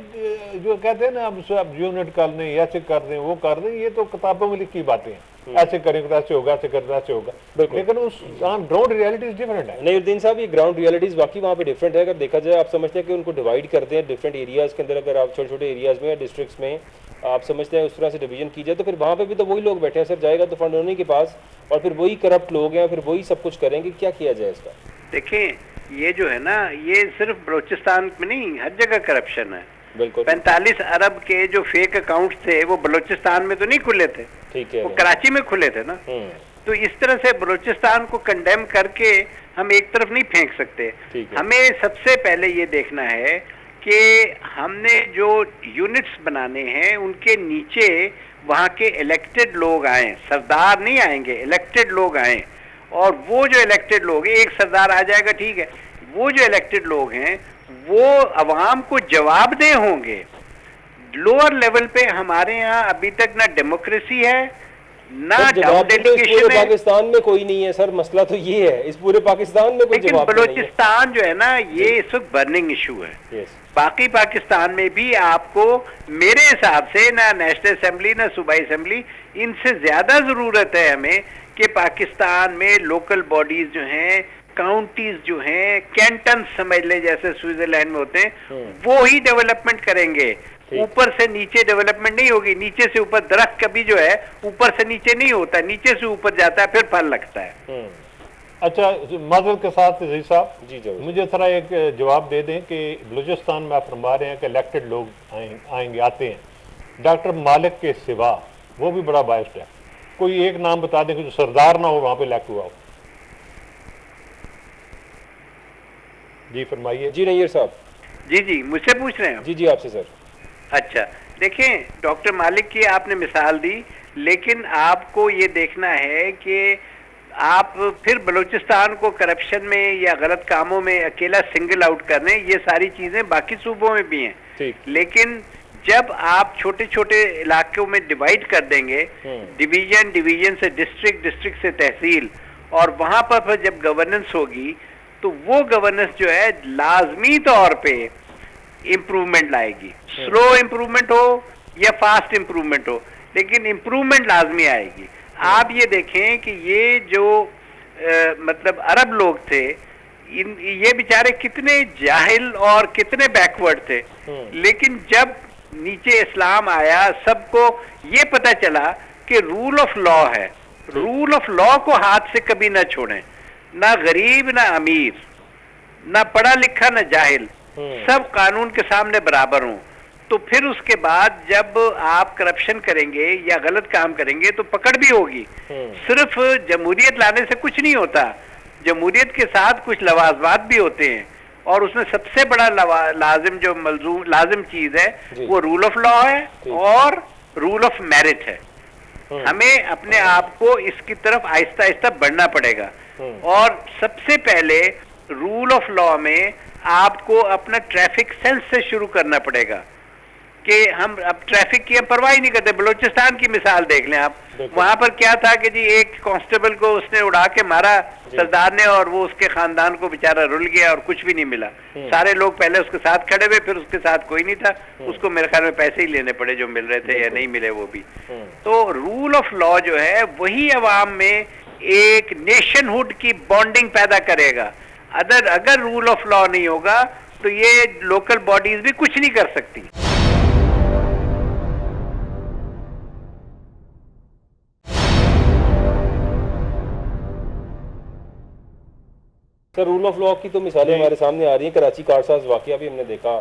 B: जो कहते हैं ना अब यूनिट कर दें, ऐसे कर दें, वो कर दें, ये तो किताबों में लिखी बातें हैं, ऐसे करेंगे तो ऐसे होगा, ऐसे करें तो ऐसे होगा, लेकिन उस ग्राउंड रियलिटी डिफरेंट है।
A: नईउद्दीन साहब, ये ग्राउंड रियलिटीज वाकई वहाँ पे डिफरेंट है। अगर देखा जाए, आप समझते हैं कि उनको डिवाइड करते हैं डिफरेंट एरियाज के अंदर, अगर आप छोटे छोटे एरियाज में या डिस्ट्रिक्ट्स में आप समझते हैं उस तरह से डिवीजन की जाए, तो फिर वहाँ पे भी तो वही लोग बैठे हैं सर, जाएगा तो फंड उन्हीं के पास और फिर वही करप्ट लोग हैं, फिर वही सब कुछ करेंगे। क्या किया जाए इसका?
C: देखें, ये जो है ना, ये सिर्फ बलूचिस्तान में नहीं, हर जगह करप्शन है।
A: बिल्कुल।
C: 45 अरब के जो फेक अकाउंट थे वो बलूचिस्तान में तो नहीं खुले थे,
A: ठीक है,
C: वो कराची में खुले थे ना। तो इस तरह से बलूचिस्तान को कंडेम करके हम एक तरफ नहीं फेंक सकते। हमें सबसे पहले ये देखना है कि हमने जो यूनिट्स बनाने हैं उनके नीचे वहाँ के इलेक्टेड लोग आए, सरदार नहीं आएंगे, इलेक्टेड लोग आए, और वो जो इलेक्टेड लोग हैं, एक सरदार आ जाएगा ठीक है, वो जो इलेक्टेड लोग हैं वो अवाम को जवाबदेह होंगे। लोअर लेवल पे हमारे यहाँ अभी तक ना डेमोक्रेसी है ना डाउन डेलीगेशन है।
A: पाकिस्तान में कोई नहीं है सर, मसला तो ये है, इस पूरे पाकिस्तान में कोई जवाब नहीं है।
C: बलूचिस्तान जो है ना, ये इस वक्त बर्निंग इशू है। बाकी पाकिस्तान में भी आपको मेरे हिसाब से ना नेशनल असेंबली ना सूबाई असेंबली, इनसे ज्यादा जरूरत है हमें कि पाकिस्तान में लोकल बॉडीज जो हैं, काउंटीज जो हैं, कैंटन समझ ले जैसे स्विट्जरलैंड में होते हैं, वो ही डेवलपमेंट करेंगे। ऊपर से नीचे डेवलपमेंट नहीं होगी, नीचे से ऊपर। दरख्त कभी जो है ऊपर से नीचे नहीं होता, नीचे से ऊपर जाता है फिर फल लगता है।
B: अच्छा, माजरत के साथ जी साहब,
A: जी
B: मुझे थोड़ा एक जवाब दे दें कि बलूचिस्तान में आप फरमा रहे हैं कि इलेक्टेड लोग आएंगे, आते हैं, डॉक्टर मालिक के सिवा वो भी बड़ा बायस्ड है, कोई एक नाम बता दें कि जो सरदार ना हो वहां पे इलेक्ट हुआ हो। जी फरमाइए।
A: जी नैयर साहब।
C: जी मुझसे पूछ रहे हैं?
A: जी आपसे सर।
C: अच्छा, देखें, डॉक्टर मालिक की आपने मिसाल दी, लेकिन आपको ये देखना है कि आप फिर बलूचिस्तान को करप्शन में या गलत कामों में अकेला सिंगल आउट कर रहे हैं। ये सारी चीजें बाकी सूबों में भी हैं, लेकिन जब आप छोटे छोटे इलाकों में डिवाइड कर देंगे, डिवीजन से डिस्ट्रिक्ट, डिस्ट्रिक्ट से तहसील, और वहां पर फिर जब गवर्नेंस होगी तो वो गवर्नेंस जो है लाजमी तौर पे इम्प्रूवमेंट लाएगी। स्लो इम्प्रूवमेंट हो या फास्ट इम्प्रूवमेंट हो, लेकिन इम्प्रूवमेंट लाजमी आएगी। आप ये देखें कि ये जो मतलब अरब लोग थे, ये बेचारे कितने जाहिल और कितने बैकवर्ड थे, लेकिन जब नीचे इस्लाम आया सबको ये पता चला कि रूल ऑफ लॉ है। रूल ऑफ लॉ को हाथ से कभी ना छोड़ें, ना गरीब ना अमीर, ना पढ़ा लिखा ना जाहिल, सब कानून के सामने बराबर हों। तो फिर उसके बाद जब आप करप्शन करेंगे या गलत काम करेंगे तो पकड़ भी होगी। सिर्फ जमहूरियत लाने से कुछ नहीं होता, जमहूरियत के साथ कुछ लवाजमात भी होते हैं, और उसमें सबसे बड़ा लाजिम जो लाजिम चीज है वो रूल ऑफ लॉ है और रूल ऑफ मेरिट है। हमें अपने आप को इसकी तरफ आहिस्ता आहिस्ता बढ़ना पड़ेगा, और सबसे पहले रूल ऑफ लॉ में आपको अपना ट्रैफिक सेंस से शुरू करना पड़ेगा कि हम अब ट्रैफिक की हम परवाह ही नहीं करते। बलूचिस्तान की मिसाल देख लें आप, वहां पर क्या था कि जी एक कांस्टेबल को उसने उड़ा के मारा सरदार ने, और वो उसके खानदान को बेचारा रुल गया और कुछ भी नहीं मिला। सारे लोग पहले उसके साथ खड़े हुए, फिर उसके साथ कोई नहीं था, उसको मेरे ख्याल में पैसे ही लेने पड़े जो मिल रहे थे या नहीं मिले वो भी। तो रूल ऑफ लॉ जो है वही अवाम में एक नेशनहुड की बॉन्डिंग पैदा करेगा। अगर रूल ऑफ लॉ नहीं होगा तो ये लोकल बॉडीज भी कुछ नहीं कर सकती।
A: सर रूल ऑफ लॉ की तो मिसालें हमारे सामने आ रही हैं, कराची कारसाज वाकया भी हमने देखा,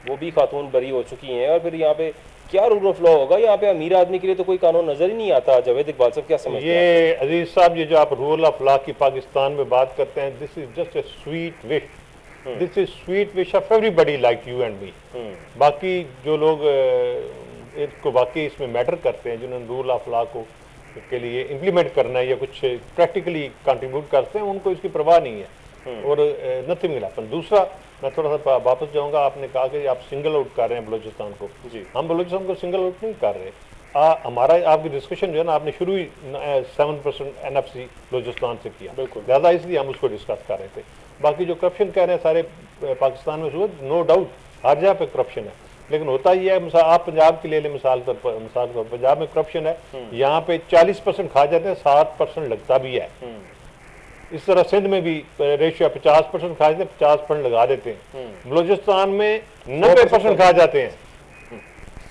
A: वो भी खातून बरी हो चुकी हैं, और फिर यहाँ पे क्या रूल ऑफ लॉ होगा? यहाँ पे अमीर आदमी के लिए तो कोई कानून नजर ही नहीं आता। जावेद इकबाल साहब क्या समझते हैं?
B: ये अजीज साहब, ये जो आप रूल ऑफ लॉ की पाकिस्तान में बात करते हैं, this is just a sweet wish, this is sweet wish of everybody like you and me. बाकी जो लोग इसको वाकई इसमें मैटर करते हैं, जिन्होंने रूल ऑफ लॉ को के लिए इम्प्लीमेंट करना है या कुछ प्रैक्टिकली कंट्रीब्यूट करते हैं, उनको इसकी परवाह नहीं है और नथिंग विल हैपन। दूसरा, मैं थोड़ा सा वापस जाऊंगा, आपने कहा कि आप सिंगल आउट कर रहे हैं बलूचिस्तान को। जी, हम बलूचिस्तान को सिंगल आउट नहीं कर रहे। हमारा आपकी डिस्कशन जो है ना, आपने शुरू ही 7% NFC बलूचिस्तान से किया, बिल्कुल ज़्यादा, इसलिए हम उसको डिस्कस कर रहे थे। बाकी जो करप्शन कह रहे हैं सारे पाकिस्तान में, नो डाउट हर जगह पे करप्शन है, लेकिन होता ही है, आप पंजाब की ले लें मिसाल तौर पर, पंजाब में करप्शन है, यहाँ पे 40% खा जाते हैं, 7% लगता भी है। इस तरह सिंध में भी रेशियो 50% खा जाते हैं, 50% लगा देते हैं। बलूचिस्तान में 90% खा जाते हैं,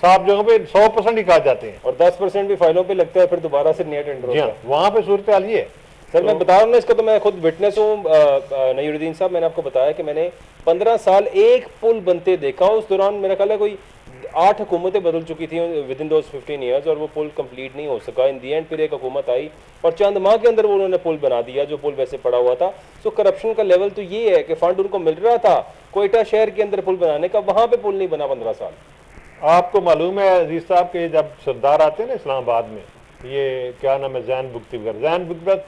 B: साफ जगहों पे 100% ही खा जाते हैं,
A: और 10% भी फाइलों पे लगता है, फिर दोबारा से नया टेंडर होता है।
B: वहाँ पे सूरत हाल ये है।
A: सर मैं बता रहा हूँ ना, इसका तो मैं खुद विटनेस हूँ। नईरुद्दीन साहब, मैंने आपको बताया कि मैंने 15 साल एक पुल बनते देखा, उस दौरान मेरा ख्याल है कोई 8 हुकूमतें बदल चुकी थी विद इन दोज 15 ईयर्स, और वो पुल कंप्लीट नहीं हो सका। इन दी एंड फिर एक हुकूमत आई और चंद माह के अंदर वो उन्होंने पुल बना दिया, जो पुल वैसे पड़ा हुआ था। सो करप्शन का लेवल तो ये है कि फंड उनको मिल रहा था कोयटा शहर के अंदर पुल बनाने का, वहाँ पे पुल नहीं बना 15 साल।
B: आपको मालूम है अजीज साहब के जब सरदार आते हैं ना इस्लामाबाद में, ये क्या नाम है, जैन बुख्ती वगैरह, जैन बुख्ती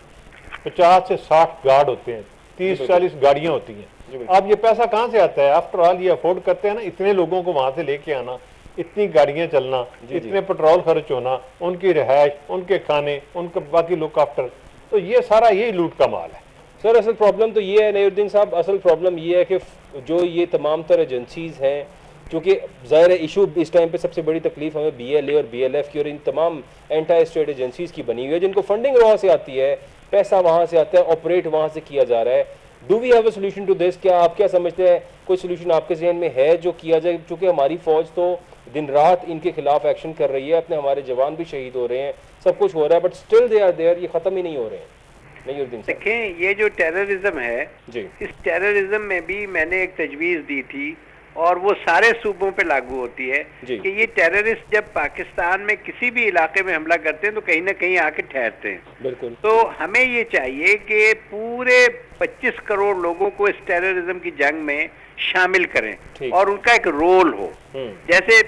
B: 50 से 60 गार्ड होते हैं, 30-40 गाड़ियाँ होती हैं। अब ये पैसा कहाँ से आता है? आफ्टर ऑल ये अफोर्ड करते हैं ना, इतने लोगों को वहाँ से लेके आना, इतनी गाड़ियाँ चलना, इतने पेट्रोल खर्च होना, उनकी रिहाइश, उनके खाने, उनके बाकी लुक आफ्टर, तो ये सारा यही लूट का माल है।
A: सर असल प्रॉब्लम तो ये है नईरुद्दीन साहब, असल प्रॉब्लम ये है कि जो ये तमाम तरह एजेंसीज हैं, क्योंकि ज़ाहिर है इशू इस टाइम पे सबसे बड़ी तकलीफ हमें BLA और BLF की और इन तमाम एंटी स्टेट एजेंसीज की बनी हुई है, जिनको फंडिंग वहाँ से आती है, पैसा वहाँ से आता है, ऑपरेट वहाँ से किया जा रहा है। Do we have a solution to this? क्या आप क्या समझते हैं, कोई सोल्यूशन आपके जहन में है जो किया जाए? क्योंकि हमारी फौज तो दिन रात इनके खिलाफ एक्शन कर रही है, अपने हमारे जवान भी शहीद हो रहे हैं, सब कुछ हो रहा है, but still they are there, ये ख़त्म ही नहीं हो रहे हैं।
C: देखें, ये जो टेररिज्म है जी, इस टेररिज्म में भी मैंने एक तजवीज़ दी थी और वो सारे सूबों पे लागू होती है कि ये टेररिस्ट जब पाकिस्तान में किसी भी इलाके में हमला करते हैं तो कहीं ना कहीं आके ठहरते हैं। बिल्कुल। तो हमें ये चाहिए कि पूरे 25 करोड़ लोगों को इस टेररिज्म की जंग में शामिल करें और उनका एक रोल हो। जैसे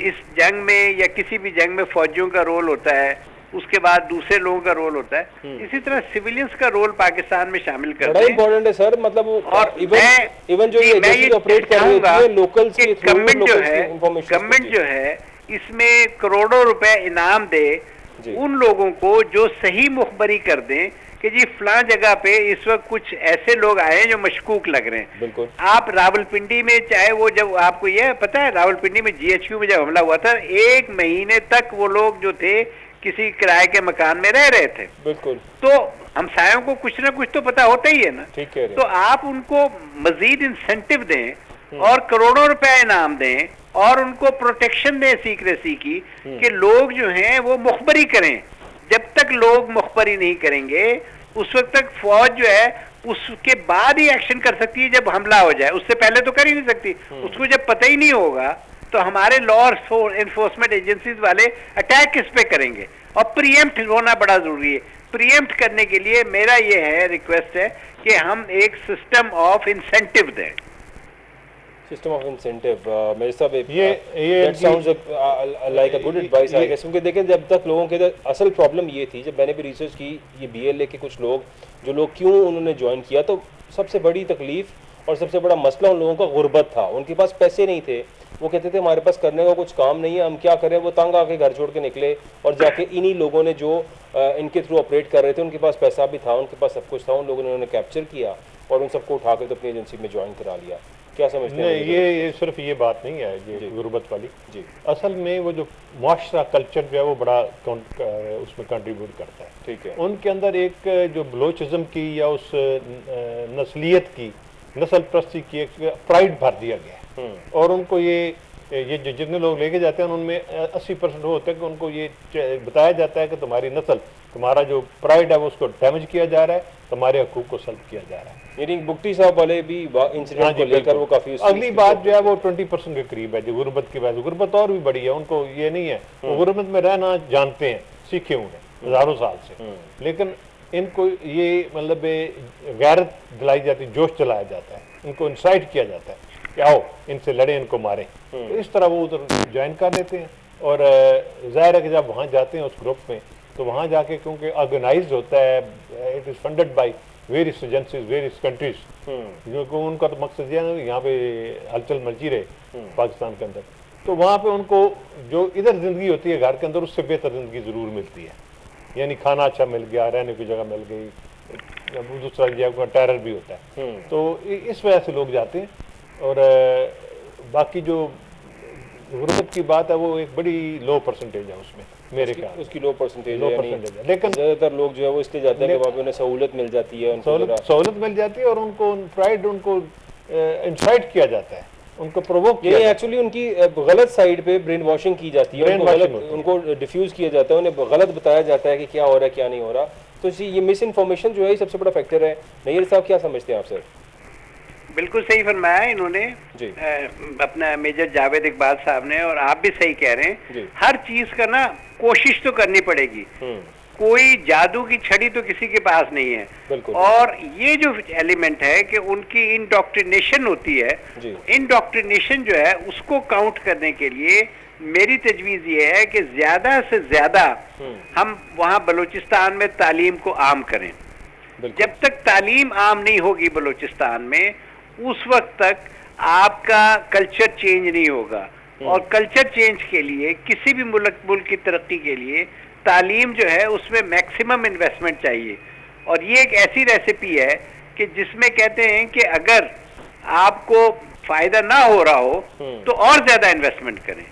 C: इस जंग में या किसी भी जंग में फौजियों का रोल होता है, उसके बाद दूसरे लोगों का रोल होता है, इसी तरह सिविलियंस का रोल पाकिस्तान में शामिल करते हैं। बड़ा
A: इम्पोर्टेंट है सर, मतलब
C: और
A: इवन जो ये एजेंसी ऑपरेट कर रही है लोकल्स की,
C: गवर्नमेंट जो है इसमें करोड़ों रुपए इनाम दे उन लोगों को जो सही मुखबरी कर दें कि जी फलां जगह पे इस वक्त कुछ ऐसे लोग आए हैं जो मशकूक लग रहे हैं। बिल्कुल। आप रावलपिंडी में, चाहे वो, जब आपको यह पता है रावलपिंडी में GHQ में जब हमला हुआ था, 1 महीने तक वो लोग जो थे किसी किराए के मकान में रह रहे थे। बिल्कुल। तो हमसायों को कुछ ना कुछ तो पता होता ही है ना। ठीक है। तो आप उनको मजीद इंसेंटिव दें और करोड़ों रुपए इनाम दें और उनको प्रोटेक्शन दें सीक्रेसी की, कि लोग जो हैं वो मुखबरी करें। जब तक लोग मुखबरी नहीं करेंगे उस वक्त तक फौज जो है उसके बाद ही एक्शन कर सकती है जब हमला हो जाए, उससे पहले तो कर ही नहीं सकती। उसको जब पता ही नहीं होगा तो हमारे लॉ एनफोर्समेंट एजेंसीज वाले अटैक किस पे करेंगे? और प्रीएम्प्ट होना बड़ा जरूरी है। प्रीएम्प्ट करने के लिए मेरा ये है, रिक्वेस्ट है कि हम एक सिस्टम ऑफ इंसेंटिव दें।
A: सिस्टम ऑफ इंसेंटिव, मेरे साहब ये sounds like a good advice I guess, क्योंकि देखें जब तक लोगों के असल प्रॉब्लम ये थी, जब मैंने भी रिसर्च की, ये BLA के कुछ लोग जो लोग क्यों उन्होंने ज्वाइन किया, तो सबसे बड़ी तकलीफ और सबसे बड़ा मसला उन लोगों का गुर्बत था। उनके पास पैसे नहीं थे, वो कहते थे हमारे पास करने का कुछ काम नहीं है, हम क्या करें। वो तंग आके घर छोड़ के निकले और जाके इन्हीं लोगों ने जो इनके थ्रू ऑपरेट कर रहे थे, उनके पास पैसा भी था, उनके पास सब कुछ था, उन लोगों ने उन्होंने कैप्चर किया और उन सबको उठा के तो अपनी एजेंसी में ज्वाइन करा लिया। क्या समझते हैं?
B: ये सिर्फ ये बात नहीं है ये गुर्बत वाली जी, असल में वो जो मुआशरा कल्चर जो है वो बड़ा उसमें कंट्रीब्यूट करता है। ठीक है। उनके अंदर एक जो बलोचिज्म की या उस नस्लियत की, नस्ल प्रस्ती की एक प्राइड भर दिया गया है और उनको ये ये जितने लोग लेके जाते हैं उनमें 80% होते हैं कि उनको ये बताया जाता है कि तुम्हारी नस्ल, तुम्हारा जो प्राइड है वो उसको डैमेज किया जा रहा है, तुम्हारे हकूक को सल्ब किया जा रहा है।
A: यानी बुगटी साहब वाले भी इंसिडेंट को लेकर वो काफी
B: अगली बात जो है वो 20% के करीब है जो गुर्बत की वजह से। गुर्बत और भी बड़ी है, उनको ये नहीं है, वो गुर्बत में रहना जानते हैं, सीखे हुए हैं हजारों साल से, लेकिन इनको ये मतलब गैरत दिलाई जाती, जोश चलाया जाता है, इनको इंसाइट किया जाता है कि आओ इनसे लड़े, इनको मारें। तो इस तरह वो उधर ज्वाइन कर लेते हैं। और जाहिर है कि जब वहाँ जाते हैं उस ग्रुप में, तो वहाँ जाके क्योंकि ऑर्गेनाइज होता है, it is funded by various agencies, various countries, क्योंकि उनका तो मकसद यह है यहाँ पे हलचल मची रहे पाकिस्तान के अंदर। तो वहाँ पे उनको जो इधर ज़िंदगी होती है घर के अंदर, उससे बेहतर ज़िंदगी ज़रूर मिलती है। यानी खाना अच्छा मिल गया, रहने की जगह मिल गई, दूसरा जगह टेरर भी होता है। तो इस वजह से लोग जाते हैं। और बाकी जो गुर्बत की बात है वो एक बड़ी लो परसेंटेज है उसमें, मेरे ख्याल
A: उसकी लो परसेंटेज
B: है। लेकिन
A: ज़्यादातर लोग जो है वो इसलिए जाते हैं कि वहाँ पे उन्हें सहूलत मिल जाती है,
B: सहूलत मिल जाती है और उनको प्राइड, उनको इंसाइट किया जाता है, उनको प्रोवोक किया जाता है।
A: एक्चुअली उनकी गलत साइड पे ब्रेन वॉशिंग की जाती है, उनको डिफ्यूज किया जाता है, उन्हें गलत बताया जाता है कि क्या हो रहा है क्या नहीं हो रहा। तो ये मिस इन्फॉर्मेशन जो है सबसे बड़ा फैक्टर है। नैयर साहब क्या समझते हैं आप सर?
C: बिल्कुल सही फरमाया इन्होंने अपना मेजर जावेद इकबाल साहब ने, और आप भी सही कह रहे हैं। हर चीज का ना कोशिश तो करनी पड़ेगी, कोई जादू की छड़ी तो किसी के पास नहीं है। और ये जो एलिमेंट है कि उनकी इंडोक्ट्रिनेशन होती है, इंडोक्ट्रिनेशन जो है उसको काउंट करने के लिए मेरी तजवीज़ ये है कि ज्यादा से ज्यादा हम वहाँ बलूचिस्तान में तालीम को आम करें। जब तक तालीम आम नहीं होगी बलूचिस्तान में, उस वक्त तक आपका कल्चर चेंज नहीं होगा। और कल्चर चेंज के लिए, किसी भी मुल्क की तरक्की के लिए तालीम जो है उसमें मैक्सिमम इन्वेस्टमेंट चाहिए। और ये एक ऐसी रेसिपी है कि जिसमें कहते हैं कि अगर आपको फायदा ना हो रहा हो तो और ज्यादा इन्वेस्टमेंट करें।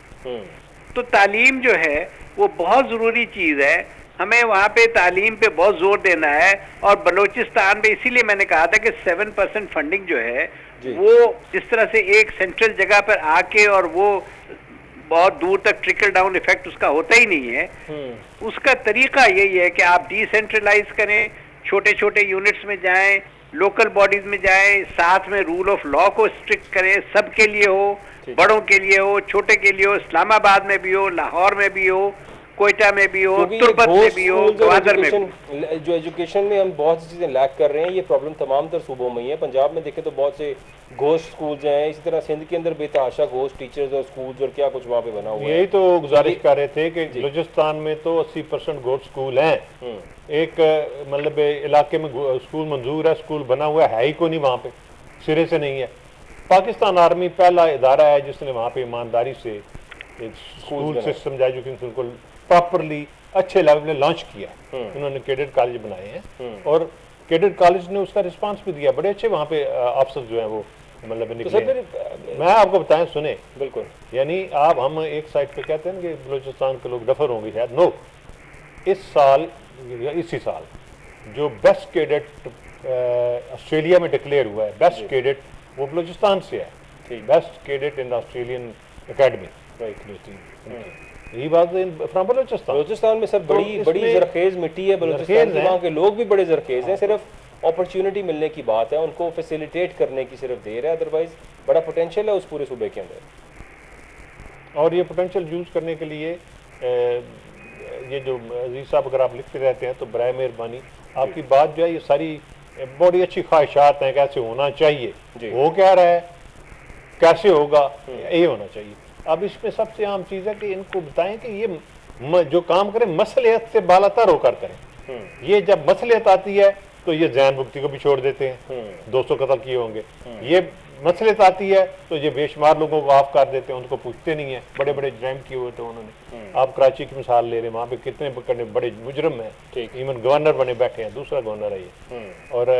C: तो तालीम जो है वो बहुत ज़रूरी चीज़ है, हमें वहाँ पे तालीम पे बहुत जोर देना है। और बलूचिस्तान में इसीलिए मैंने कहा था कि 7% फंडिंग जो है वो जिस तरह से एक सेंट्रल जगह पर आके और वो बहुत दूर तक ट्रिकल डाउन इफेक्ट उसका होता ही नहीं है। उसका तरीका यही है कि आप डिसेंट्रलाइज करें, छोटे छोटे यूनिट्स में जाएं, लोकल बॉडीज में जाएं, साथ में रूल ऑफ लॉ को स्ट्रिक्ट करें, सबके लिए हो, बड़ों के लिए हो, छोटे के लिए हो, इस्लामाबाद में भी हो, लाहौर में भी हो, कोयटा में भी हो, तुर्बत में भी हो, ग्वादर में भी।
A: जो एजुकेशन में हम बहुत सी चीज़ें लैक कर रहे हैं, ये प्रॉब्लम तमाम तर सूबों में ही है। पंजाब में देखें तो बहुत से घोस्ट स्कूल्स हैं, इसी तरह सिंध के अंदर बेतहाशा घोस्ट टीचर्स और स्कूल्स और क्या कुछ वहाँ पे बना हुआ है।
B: यही तो गुजारिश कर रहे थे कि बलूचिस्तान में तो 80% घोस्ट स्कूल हैं। एक मतलब इलाके में स्कूल मंजूर है, स्कूल बना हुआ है ही कोई नहीं, वहाँ पे सिरे से नहीं है। पाकिस्तान आर्मी पहला इदारा है जिसने वहाँ पे ईमानदारी से स्कूल सिस्टम एजुकेशन को प्रॉपरली अच्छे लेवल में लॉन्च किया। उन्होंने कैडेट कॉलेज बनाए हैं और कैडेट कॉलेज ने उसका रिस्पांस भी दिया, बड़े अच्छे वहाँ पे अफसर जो हैं वो मतलब निकले। मैं आपको बताएं, सुने
A: बिल्कुल,
B: यानी हम एक साइड पे कहते हैं कि बलूचिस्तान के लोग डफर होंगे शायद, नो, इस साल या इसी साल जो बेस्ट कैडेट ऑस्ट्रेलिया में डिक्लेयर हुआ है, बेस्ट कैडेट वो बलूचिस्तान से है। बेस्ट कैडेट इन अऑस्ट्रेलियन एकेडमी, यही बात फ्रॉम
A: बलूचिस्तान में सर बड़ी जरखेज मिट्टी है। बलूचिस्तान के वहाँ के लोग भी बड़े जरखेज हैं, सिर्फ अपॉर्चुनिटी मिलने की बात है, उनको फैसिलिटेट करने की सिर्फ देर है, अदरवाइज बड़ा पोटेंशियल है उस पूरे सूबे के अंदर।
B: और ये पोटेंशियल यूज करने के लिए ये जो अजीज साहब अगर आप लिखते रहते हैं तो बराए मेहरबानी आपकी बात जो है ये सारी बड़ी अच्छी ख्वाहिशात हैं, कैसे होना चाहिए, वो क्या रहा है, कैसे होगा, ये होना चाहिए। अब इसमें सबसे आम चीज़ है कि इनको बताएं कि ये जो काम करें मसलियत से बालातर होकर करें। ये जब मसलियत आती है तो ये जैन मुक्ति को भी छोड़ देते हैं, 200 कत्ल किए होंगे। ये मसलियत आती है तो ये बेशुमार लोगों को माफ कर देते हैं, उनको पूछते नहीं है, बड़े बड़े जैम किए हुए थे उन्होंने। आप कराची की मिसाल ले रहे हैं, वहाँ पे कितने पकड़ने बड़े मुजरम हैं, इवन गवर्नर बने बैठे हैं, दूसरा गवर्नर है ये। और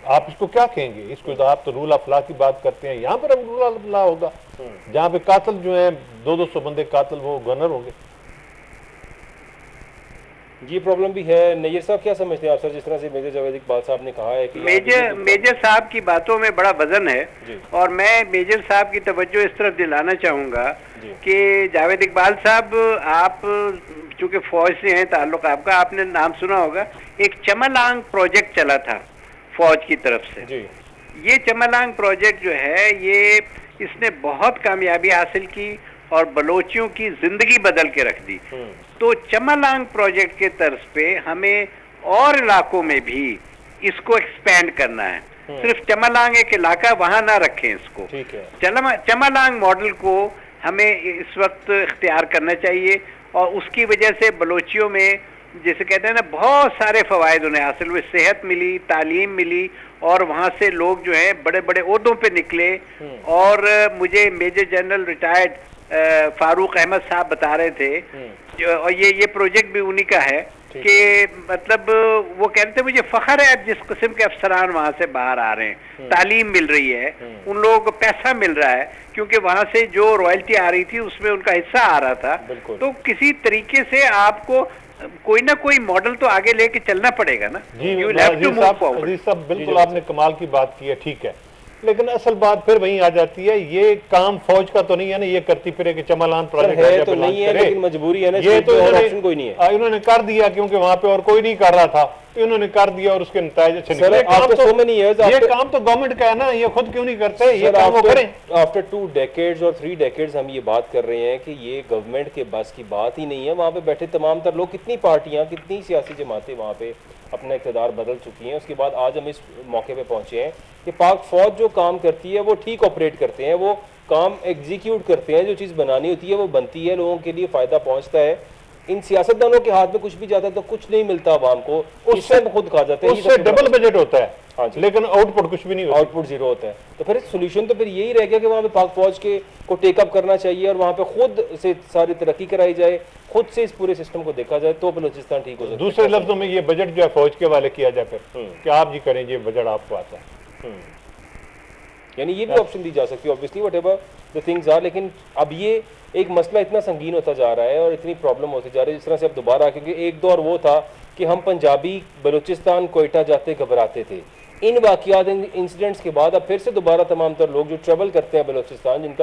B: आप इसको क्या कहेंगे, इसको तो आप तो रूल ऑफ लॉ की बात करते हैं, यहाँ पर अब रूल ऑफ लॉ होगा जहाँ पे कातिल जो है 200-200 बंदे कातिल वो गवर्नर होंगे।
A: ये प्रॉब्लम भी है। नैयर साहब क्या समझते हैं आप सर, जिस तरह से मेजर जावेद इकबाल साहब ने कहा है कि
C: मेजर साहब की बातों में बड़ा वजन है, और मैं मेजर साहब की तवज्जो इस तरफ दिलाना चाहूँगा कि जावेद इकबाल साहब, आप चूँकि फौज से हैं ताल्लुक़ आपका, आपने नाम सुना होगा, एक चमलांग प्रोजेक्ट चला था फौज की तरफ से। ये चमलांग प्रोजेक्ट जो है ये इसने बहुत कामयाबी हासिल की और बलोचियों की जिंदगी बदल के रख दी। तो चमलांग प्रोजेक्ट के तर्ज पे हमें और इलाकों में भी इसको एक्सपेंड करना है। सिर्फ चमलांग एक इलाका वहां ना रखें इसको, चमलांग मॉडल को हमें इस वक्त इख्तियार करना चाहिए, और उसकी वजह से बलोचियों में जैसे कहते हैं ना बहुत सारे फवायद उन्हें हासिल हुए, सेहत मिली, तालीम मिली, और वहाँ से लोग जो है बड़े बड़े ओहदों पे निकले। और मुझे major general retired Farooq Ahmed साहब बता रहे थे, और ये प्रोजेक्ट भी उन्हीं का है, कि मतलब वो कहते थे मुझे फख्र है जिस किस्म के अफसरान वहाँ से बाहर आ रहे हैं, तालीम मिल रही है, उन लोगों को पैसा मिल रहा है, क्योंकि वहाँ से जो रॉयल्टी आ रही थी उसमें उनका हिस्सा आ रहा था। तो किसी तरीके से आपको कोई ना कोई मॉडल तो आगे लेके चलना पड़ेगा ना।
B: जी साहब, बिल्कुल आपने कमाल की बात की है, ठीक है, लेकिन असल बात फिर वहीं आ जाती है, ये काम फौज का तो नहीं है ना, ये करती फिरे कि चमलान प्रोजेक्ट
A: तो नहीं है, लेकिन मजबूरी है ना,
B: ये तो
A: ऑप्शन कोई नहीं है।
B: इन्होंने कर दिया क्योंकि वहां पे और कोई नहीं कर रहा था, इन्होंने कर दिया और उसके नतीजे अच्छे निकले। ये काम तो गवर्नमेंट का है ना, ये खुद क्यों नहीं करते, ये काम वो करें।
A: आफ्टर 2 डेकेड्स और 3 डेकेड्स हम ये बात कर रहे हैं कि ये गवर्नमेंट के बस की बात ही नहीं है। वहाँ पे बैठे तमाम तर लोग, कितनी पार्टियां, कितनी सियासी जमातें वहाँ पे अपना इक़्तिदार बदल चुकी हैं। उसके बाद आज हम इस मौके पे पहुंचे हैं कि पाक फौज जो काम करती है वो ठीक ऑपरेट करते हैं, वो काम एग्जीक्यूट करते हैं, जो चीज़ बनानी होती है वो बनती है, लोगों के लिए फ़ायदा पहुंचता है। इन सियासतदानों के हाथ में कुछ भी जाता है तो कुछ नहीं मिलता आवाम को, उससे खुद खा जाते हैं।
B: उससे डबल बजट होता है, हाँ जी, लेकिन आउटपुट कुछ भी नहीं होता,
A: आउटपुट जीरो होता है। तो फिर सोल्यूशन तो फिर यही रह गया कि वहाँ पे पाक फौज के को टेकअप करना चाहिए और वहाँ पे खुद से सारी तरक्की कराई जाए, खुद से इस पूरे सिस्टम को देखा जाए, तो बलूचिस्तान ठीक हो जाए।
B: दूसरे लफ्जों में ये बजट जो है फौज के वाले किया जाए, फिर कि आप जी करें, ये बजट आपको आता है,
A: यानी ये भी ऑप्शन दी जा सकती है, obviously whatever the things are. लेकिन अब ये एक मसला इतना संगीन होता जा रहा है और इतनी प्रॉब्लम होती जा रही है, जिस तरह से अब दोबारा, क्योंकि एक दौर वो था कि हम पंजाबी बलूचिस्तान कोयटा जाते घबराते थे। इन वाक़यात, इंसिडेंट्स के बाद अब फिर से दोबारा तमाम तर लोग जो ट्रेवल करते हैं बलूचिस्तान,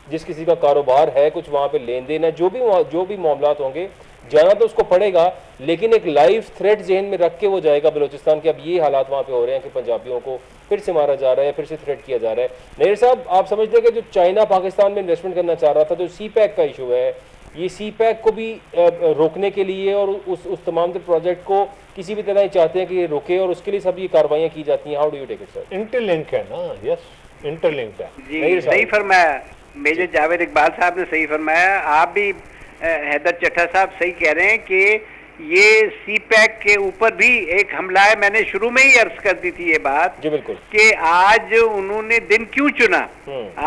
A: जिस किसी का कारोबार है, कुछ वहाँ पे लेन देन है, जो भी मामलात होंगे, जाना तो उसको पड़ेगा, लेकिन एक लाइव थ्रेट जहन में रख के वो जाएगा बलूचिस्तान के। अब ये हालात वहाँ पे हो रहे हैं कि पंजाबियों को फिर से मारा जा रहा है, फिर से थ्रेट किया जा रहा है। नैयर साहब, आप समझते हैं कि जो चाइना पाकिस्तान में इन्वेस्टमेंट करना चाह रहा था, जो CPEC का इशू है, ये CPEC को भी रोकने के लिए और उस तमाम प्रोजेक्ट को किसी भी तरह चाहते हैं कि ये रोके, और उसके लिए सब ये कार्रवाइयाँ की जाती हैं। How do you take it sir?
B: Interlink है ना, यस, इंटरलिंक है
C: जी, सही फरमाया मेजर जावेद इकबाल साहब ने, सही फरमाया। आप भी हैदर चट्टा साहब सही कह रहे हैं कि ये CPEC के ऊपर भी एक हमला है। मैंने शुरू में ही अर्ज कर दी थी ये बात
A: जी, बिल्कुल,
C: कि आज उन्होंने दिन क्यों चुना,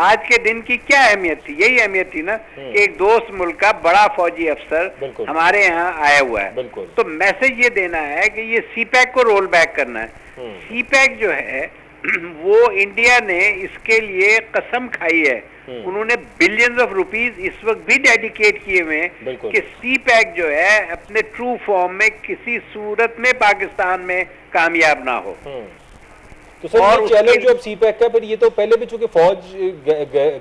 C: आज के दिन की क्या अहमियत थी? यही अहमियत थी ना कि एक दोस्त मुल्क का बड़ा फौजी अफसर हमारे यहाँ आया हुआ है, तो मैसेज ये देना है कि ये CPEC को रोल बैक करना है। CPEC जो है वो इंडिया ने इसके लिए कसम खाई है, उन्होंने बिलियंस ऑफ रुपीस इस वक्त भी डेडिकेट किए हुए हैं कि CPEC जो है अपने ट्रू फॉर्म में किसी सूरत में पाकिस्तान में कामयाब ना हो।
A: तो सर ये चैलेंज जो अब CPEC का, फिर ये तो पहले भी चूंकि फौज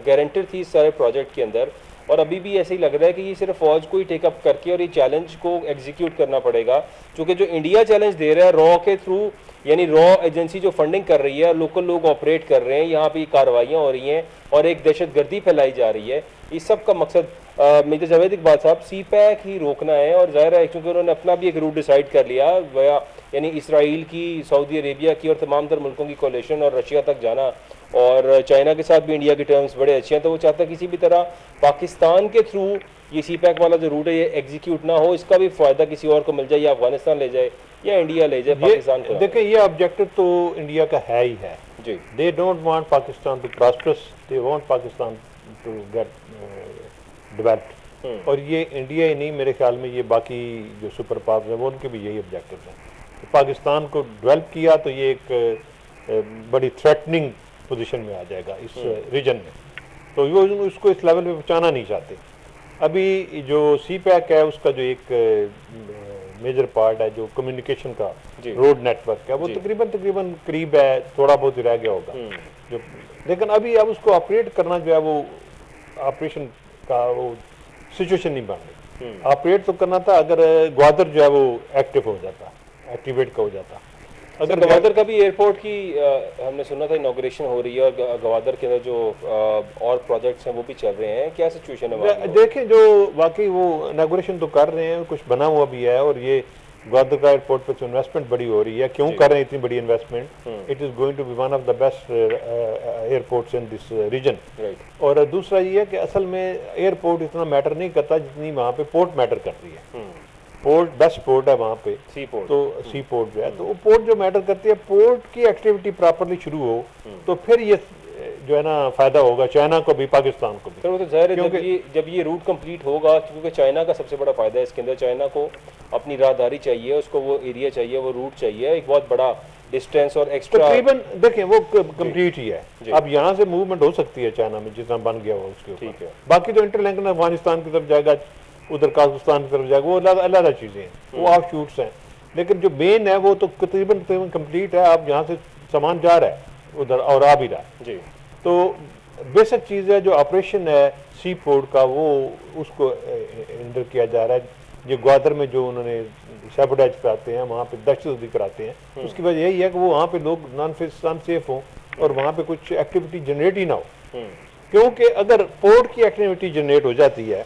A: गारंटर थी इस सारे प्रोजेक्ट के अंदर, और अभी भी ऐसे ही लग रहा है कि ये सिर्फ फौज को ही टेकअप करके और ये चैलेंज को एग्जीक्यूट करना पड़ेगा, क्योंकि जो इंडिया चैलेंज दे रहा है रॉ के थ्रू, यानी रॉ एजेंसी जो फंडिंग कर रही है, लोकल लोग ऑपरेट कर रहे हैं, यहाँ पे कार्रवाइयाँ हो रही हैं और एक दहशतगर्दी फैलाई जा रही है। इस सब का मकसद मेजर जावेद इकबाल साहब CPEC ही रोकना है, और ज़ाहिर है क्योंकि उन्होंने अपना भी एक रूट डिसाइड कर लिया, वया यानी इसराइल की, सऊदी अरेबिया की और तमाम तर मुल्कों की कोलिशन और रशिया तक जाना, और चाइना के साथ भी इंडिया के टर्म्स बड़े अच्छे हैं। तो वो चाहता है किसी भी तरह पाकिस्तान के थ्रू ये CPEC वाला जो रूट है ये एग्जीक्यूट ना हो, इसका भी फ़ायदा किसी और को मिल जाए, या अफगानिस्तान ले जाए या इंडिया ले जाए पाकिस्तान को।
B: देखिए ये ऑब्जेक्टिव तो इंडिया का है ही है
A: जी।
B: They don't want Pakistan to prosperous, they want Pakistan to get developed, और ये इंडिया ही नहीं, मेरे ख्याल में ये बाकी जो सुपर पावर्स हैं वो उनके भी यही ऑब्जेक्टिव है। तो पाकिस्तान को डेवलप किया तो ये एक बड़ी थ्रेटनिंग पोजीशन में आ जाएगा इस रीजन में, तो वो उसको इस लेवल पे पहुंचाना नहीं चाहते। अभी जो CPEC है उसका जो एक मेजर पार्ट है जो कम्युनिकेशन का रोड नेटवर्क है, वो तकरीबन करीब है, थोड़ा बहुत ही रह गया होगा जो, लेकिन अभी अब उसको ऑपरेट करना जो है वो ऑपरेशन का वो सिचुएशन नहीं बन रही। ऑपरेट तो करना था अगर ग्वादर जो है वो एक्टिव हो जाता, एक्टिवेट का हो जाता।
A: अगर गवादर का भी एयरपोर्ट की हमने सुना था इनॉग्रेशन हो रही है और गवादर के अंदर जो और प्रोजेक्ट्स हैं वो भी चल रहे हैं, क्या सिचुएशन है वहाँ?
B: देखें जो वाकई वो इनॉग्रेशन तो कर रहे हैं, कुछ बना हुआ भी है, और ये ग्वादर का एयरपोर्ट पे जो इन्वेस्टमेंट बड़ी हो रही है, क्यों कर रहे हैं इतनी बड़ी investment? It is going to be one of the best airports in this region. और दूसरा ये है कि असल में एयरपोर्ट इतना मैटर नहीं करता जितनी वहाँ पे पोर्ट मैटर कर रही है। पोर्ट बेस्ट पोर्ट है वहाँ पे, सी पोर्ट, तो सी पोर्ट जो है, तो वो पोर्ट जो मैटर करती है, पोर्ट की एक्टिविटी प्रॉपरली शुरू हो तो फिर ये जो है ना फायदा होगा चाइना को भी, पाकिस्तान को भी।
A: तो वो तो जाहिर है जब ये रूट कंप्लीट होगा, क्योंकि चाइना का सबसे बड़ा फायदा है इसके अंदर, चाइना को अपनी राहदारी चाहिए, उसको वो एरिया चाहिए, वो रूट चाहिए, एक बहुत बड़ा डिस्टेंस और एक्स्ट्रा।
B: तकरीबन देखें वो कंप्लीट ही है, अब यहाँ से मूवमेंट हो सकती है चाइना में जितना बन गया हो उसके ऊपर। ठीक है, बाकी तो इंटरलिंक अफगानिस्तान की तरफ जाएगा, उधर काजाकिस्तान की तरफ जाएगा, वो अलग चीज़ें हैं, वो ऑफ शूट्स हैं, लेकिन जो मेन है वो तो तकरीबन कंप्लीट है। अब यहाँ से सामान जा रहा है उधर और आ भी रहा है जी। तो बेसिक चीज़ है जो ऑपरेशन है सी पोर्ट का, वो उसको हैंडल किया जा रहा है। जो ग्वादर में जो उन्होंने सैबोटेज कराते हैं, वहाँ पे दहशतगर्दी कराते हैं, उसकी वजह यही है कि वो वहाँ पे लोग नॉन सेफ हों और वहाँ पे कुछ एक्टिविटी जनरेट ही ना हो, क्योंकि अगर पोर्ट की एक्टिविटी जनरेट हो जाती है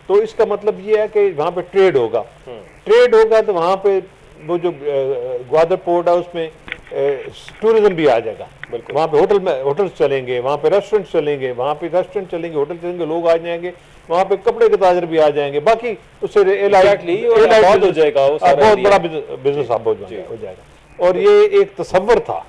B: तो इसका मतलब ये है कि वहाँ पे ट्रेड होगा, तो वहाँ पे वो जो ग्वादर पोर्ट है उसमें टूरिज्म भी आ जाएगा, वहाँ पे होटल्स चलेंगे, वहाँ पे रेस्टोरेंट चलेंगे, होटल चलेंगे, लोग आ जाएंगे, वहाँ पे कपड़े के ताजर भी आ जाएंगे, बाकी उससे बहुत हो जाएगा, बहुत बड़ा बिजनेस आप हो जाएगा। और ये एक तस्वर था,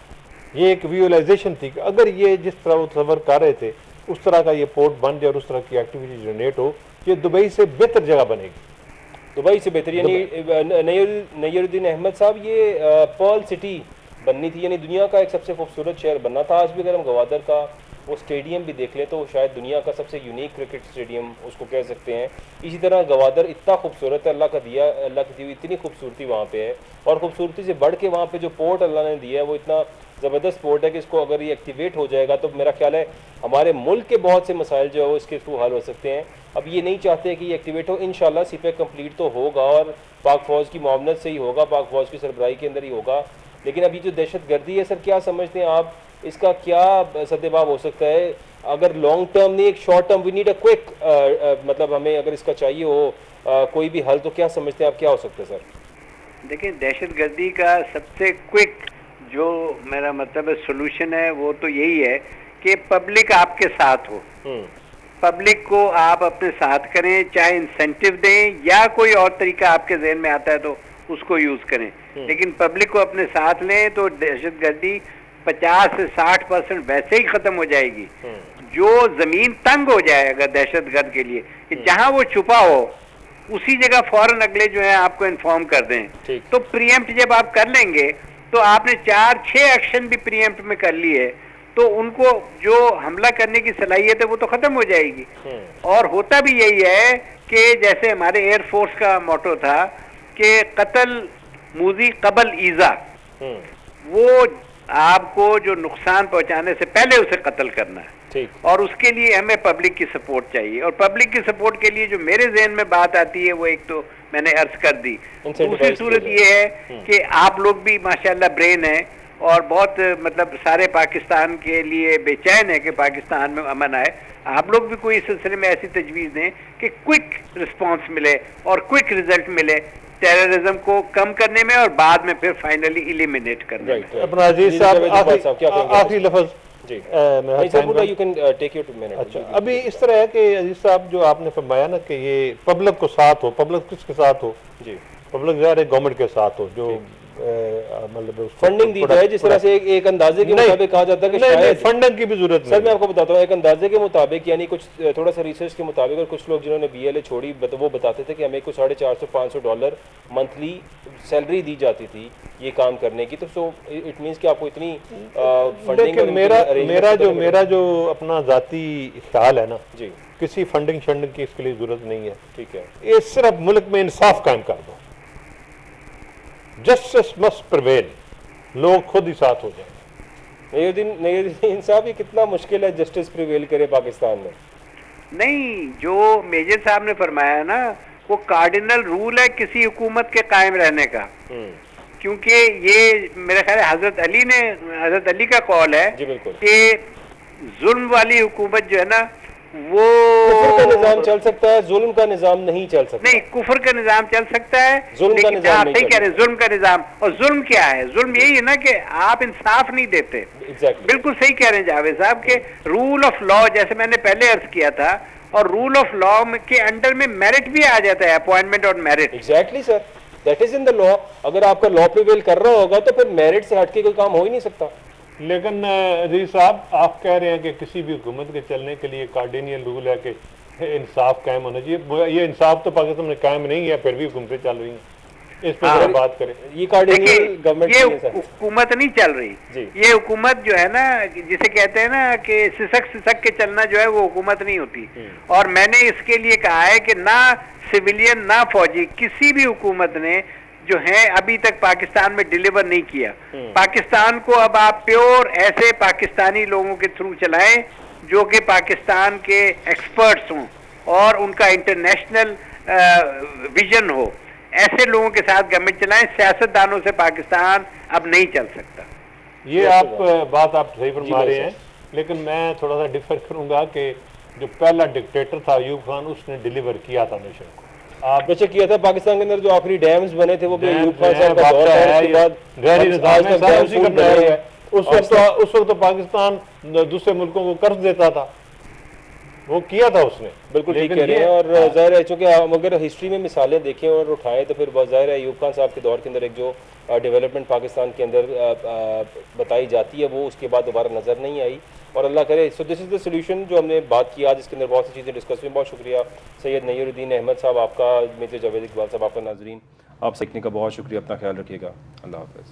B: ये एक विजुअलाइजेशन थी कि अगर ये जिस तरह वो तस्वर कर रहे थे उस तरह का ये पोर्ट बन जाए और उस तरह की एक्टिविटी जनरेट हो, ये दुबई से बेहतर जगह बनेगी,
A: दुबई से बेहतर। यानी नयरुद्दीन अहमद साहब, ये पर्ल सिटी बननी थी, यानी दुनिया का एक सबसे खूबसूरत शहर बनना था। आज भी अगर हम गवादर का वो स्टेडियम भी देख लें तो शायद दुनिया का सबसे यूनिक क्रिकेट स्टेडियम उसको कह सकते हैं। इसी तरह गवादर इतना खूबसूरत है, अल्लाह की दी हुई इतनी खूबसूरती वहाँ पे है, और खूबसूरती से बढ़ के वहाँ पे जो पोर्ट अल्लाह ने दिया है वो इतना ज़बरदस्त पोर्ट है कि इसको अगर ये एक्टिवेट हो जाएगा तो मेरा ख्याल है हमारे मुल्क के बहुत से मसाइल जो है वो इसके थ्रू हल हो सकते हैं। अब ये नहीं चाहते कि ये एक्टिवेट हो, इंशाल्लाह सीपैक कंप्लीट तो होगा और पाक फ़ौज की मामनत से ही होगा, पाक फ़ौज की सरबराही के अंदर ही होगा। लेकिन अभी जो दहशत गर्दी है सर, क्या समझते हैं आप, इसका क्या सद्देबाब हो सकता है? अगर लॉन्ग टर्म नहीं, एक short term, we need a quick, मतलब हमें अगर इसका चाहिए हो कोई भी हल, तो क्या समझते हैं आप क्या हो सकता है सर?
C: देखिए, दहशत गर्दी का सबसे क्विक जो मेरा मतलब सोल्यूशन है वो तो यही है कि पब्लिक आपके साथ हो, पब्लिक को आप अपने साथ करें, चाहे इंसेंटिव दें या कोई और तरीका आपके जहन में आता है तो उसको यूज करें, लेकिन पब्लिक को अपने साथ लें तो दहशतगर्दी 50 से 60% वैसे ही खत्म हो जाएगी। जो जमीन तंग हो जाएगा दहशतगर्द के लिए कि जहां वो छुपा हो उसी जगह फौरन अगले जो है आपको इन्फॉर्म कर दें। तो प्रीएम्प्ट जब आप कर लेंगे तो आपने 4-6 एक्शन भी प्रीएम्प्ट में कर लिए, तो उनको जो हमला करने की सलाहियत है वो तो खत्म हो जाएगी। और होता भी यही है कि जैसे हमारे एयरफोर्स का मोटो था कि कत्ल मूजी कबल ईजा, वो आपको जो नुकसान पहुंचाने से पहले उसे कत्ल करना है, और उसके लिए हमें पब्लिक की सपोर्ट चाहिए। और पब्लिक की सपोर्ट के लिए जो मेरे जहन में बात आती है वो एक तो मैंने अर्ज कर दी, दूसरी सूरत ये है कि आप लोग भी माशाल्लाह ब्रेन है और बहुत मतलब सारे पाकिस्तान के लिए बेचैन है कि पाकिस्तान में अमन आए। आप लोग भी कोई इस सिलसिले में ऐसी तजवीज़ दें कि क्विक रिस्पांस मिले और क्विक रिजल्ट मिले टेररिज्म को कम करने में और बाद में फिर फाइनली इलिमिनेट करने में।
B: अपना अजीज साहब आखिरी लफ्ज़
A: जी, you can take your 2 minutes।
B: अच्छा, अभी इस तरह है कि अजीज साहब जो आपने फरमाया ना कि ये पब्लिक को साथ हो, पब्लिक किसके साथ हो जी? पब्लिक ज़ाहिर है गवर्नमेंट के साथ हो, जो मतलब
A: फंडिंग दी जाए, जिस तरह से एक अंदाजे के मुताबिक कहा जाता है कि शायद
B: फंडिंग की भी जरूरत नहीं।
A: सर मैं आपको बताता हूँ, एक अंदाजे के मुताबिक, यानी कुछ थोड़ा सा रिसर्च के मुताबिक, और कुछ लोग जिन्होंने BLA छोड़ी वो बताते थे कि हमें कुछ $450-500 मंथली सैलरी दी जाती थी ये काम करने की। तो सो इट मीन्स कि आपको इतनी फंडिंग।
B: मेरा जो अपना जाती ख्याल है ना
A: जी,
B: किसी फंडिंग की इसके लिए जरूरत नहीं है।
A: ठीक है,
B: ये सिर्फ मुल्क में इंसाफ कायम कर दो, जस्टिस मस्ट प्रिवेल, लोग खुद ही साथ हो जाए।
A: नईरुद्दीन साहब, ये कितना मुश्किल है जस्टिस प्रिवेल करे पाकिस्तान में?
C: नहीं, जो मेजर साहब ने फरमाया ना, वो कार्डिनल रूल है किसी हुकूमत के कायम रहने का। क्योंकि ये मेरे ख्याल हजरत अली का कौल है कि जुल्म वाली हुकूमत जो है ना, वो
A: कुफर का निजाम चल सकता है, जुल्म का निजाम नहीं चल सकता।
C: नहीं, कुफर का निजाम चल सकता है,
A: जुल्म का निजाम नहीं
C: सही कह रहे हैं, जुल्म का निजाम। और जुल्म क्या है? जुल्म यही है ना कि आप इंसाफ नहीं देते। बिल्कुल सही कह रहे हैं जावेद साहब के रूल ऑफ लॉ, जैसे मैंने पहले अर्ज किया था, और रूल ऑफ लॉ के अंडर में मेरिट भी आ जाता है, अपॉइंटमेंट और merit.
A: Exactly sir, that is in the law. अगर आपका लॉ प्रिवेल कर रहा होगा तो फिर मेरिट से हटके कोई काम हो ही नहीं सकता।
B: लेकिन अजीज साहब, आप कह रहे हैं कि किसी भी हुकूमत के चलने के लिए कार्डिनियल रूल है कि इंसाफ कायम होना चाहिए। ये इंसाफ तो पाकिस्तान में कायम नहीं है, फिर भी हुकूमतें चल रही हैं। इस पर बात करें।
A: ये कार्डिनियल गवर्नमेंट,
C: ये हुकूमत नहीं चल रही। ये हुकूमत जो है ना, जिसे कहते हैं ना कि सिसक के चलना जो है, वो हुकूमत नहीं होती। और मैंने इसके लिए कहा है कि ना सिविलियन ना फौजी, किसी भी हुकूमत ने जो है अभी तक पाकिस्तान में डिलीवर नहीं किया। पाकिस्तान को अब आप प्योर ऐसे पाकिस्तानी लोगों के थ्रू चलाएं जो कि पाकिस्तान के एक्सपर्ट्स हों और उनका इंटरनेशनल विजन हो। ऐसे लोगों के साथ गवर्नमेंट चलाएं। सियासतदानों से पाकिस्तान अब नहीं चल सकता।
B: ये बात आप सही फरमा रहे हैं, लेकिन मैं थोड़ा सा डिफर करूंगा कि जो पहला डिक्टेटर था अयूब खान, उसने डिलीवर किया था नेशन को। आप
A: वैसे किया था पाकिस्तान के अंदर, जो आखिरी डैम्स बने थे वो भी अयूब खान साहब का दौर है। उसके बाद
B: गहरी निजाम है, सारा उसी का है। उस वक्त तो पाकिस्तान दूसरे मुल्कों को कर्ज देता था, वो किया था उसने।
A: बिल्कुल ठीक कह रहे हैं। और जाहिर है, चूंकि हम अगर हिस्ट्री में मिसालें देखें और उठाएं तो फिर बहुत जाहिर है अयूब खान साहब के दौर के अंदर एक जो डेवलपमेंट पाकिस्तान के अंदर बताई जाती है, वो उसके बाद दोबारा नज़र नहीं आई। और अल्लाह करे। So this is the solution जो हमने बात की आज, इसके अंदर बहुत सी चीज़ें डिस्कस हुई। बहुत शुक्रिया सैयद नईरुद्दीन अहमद साहब आपका, मेजर जावेद इकबाल साहब आपका, नाजरीन आप सीखने का बहुत शुक्रिया। अपना ख्याल रखिएगा। अल्लाह हाफ़िज़।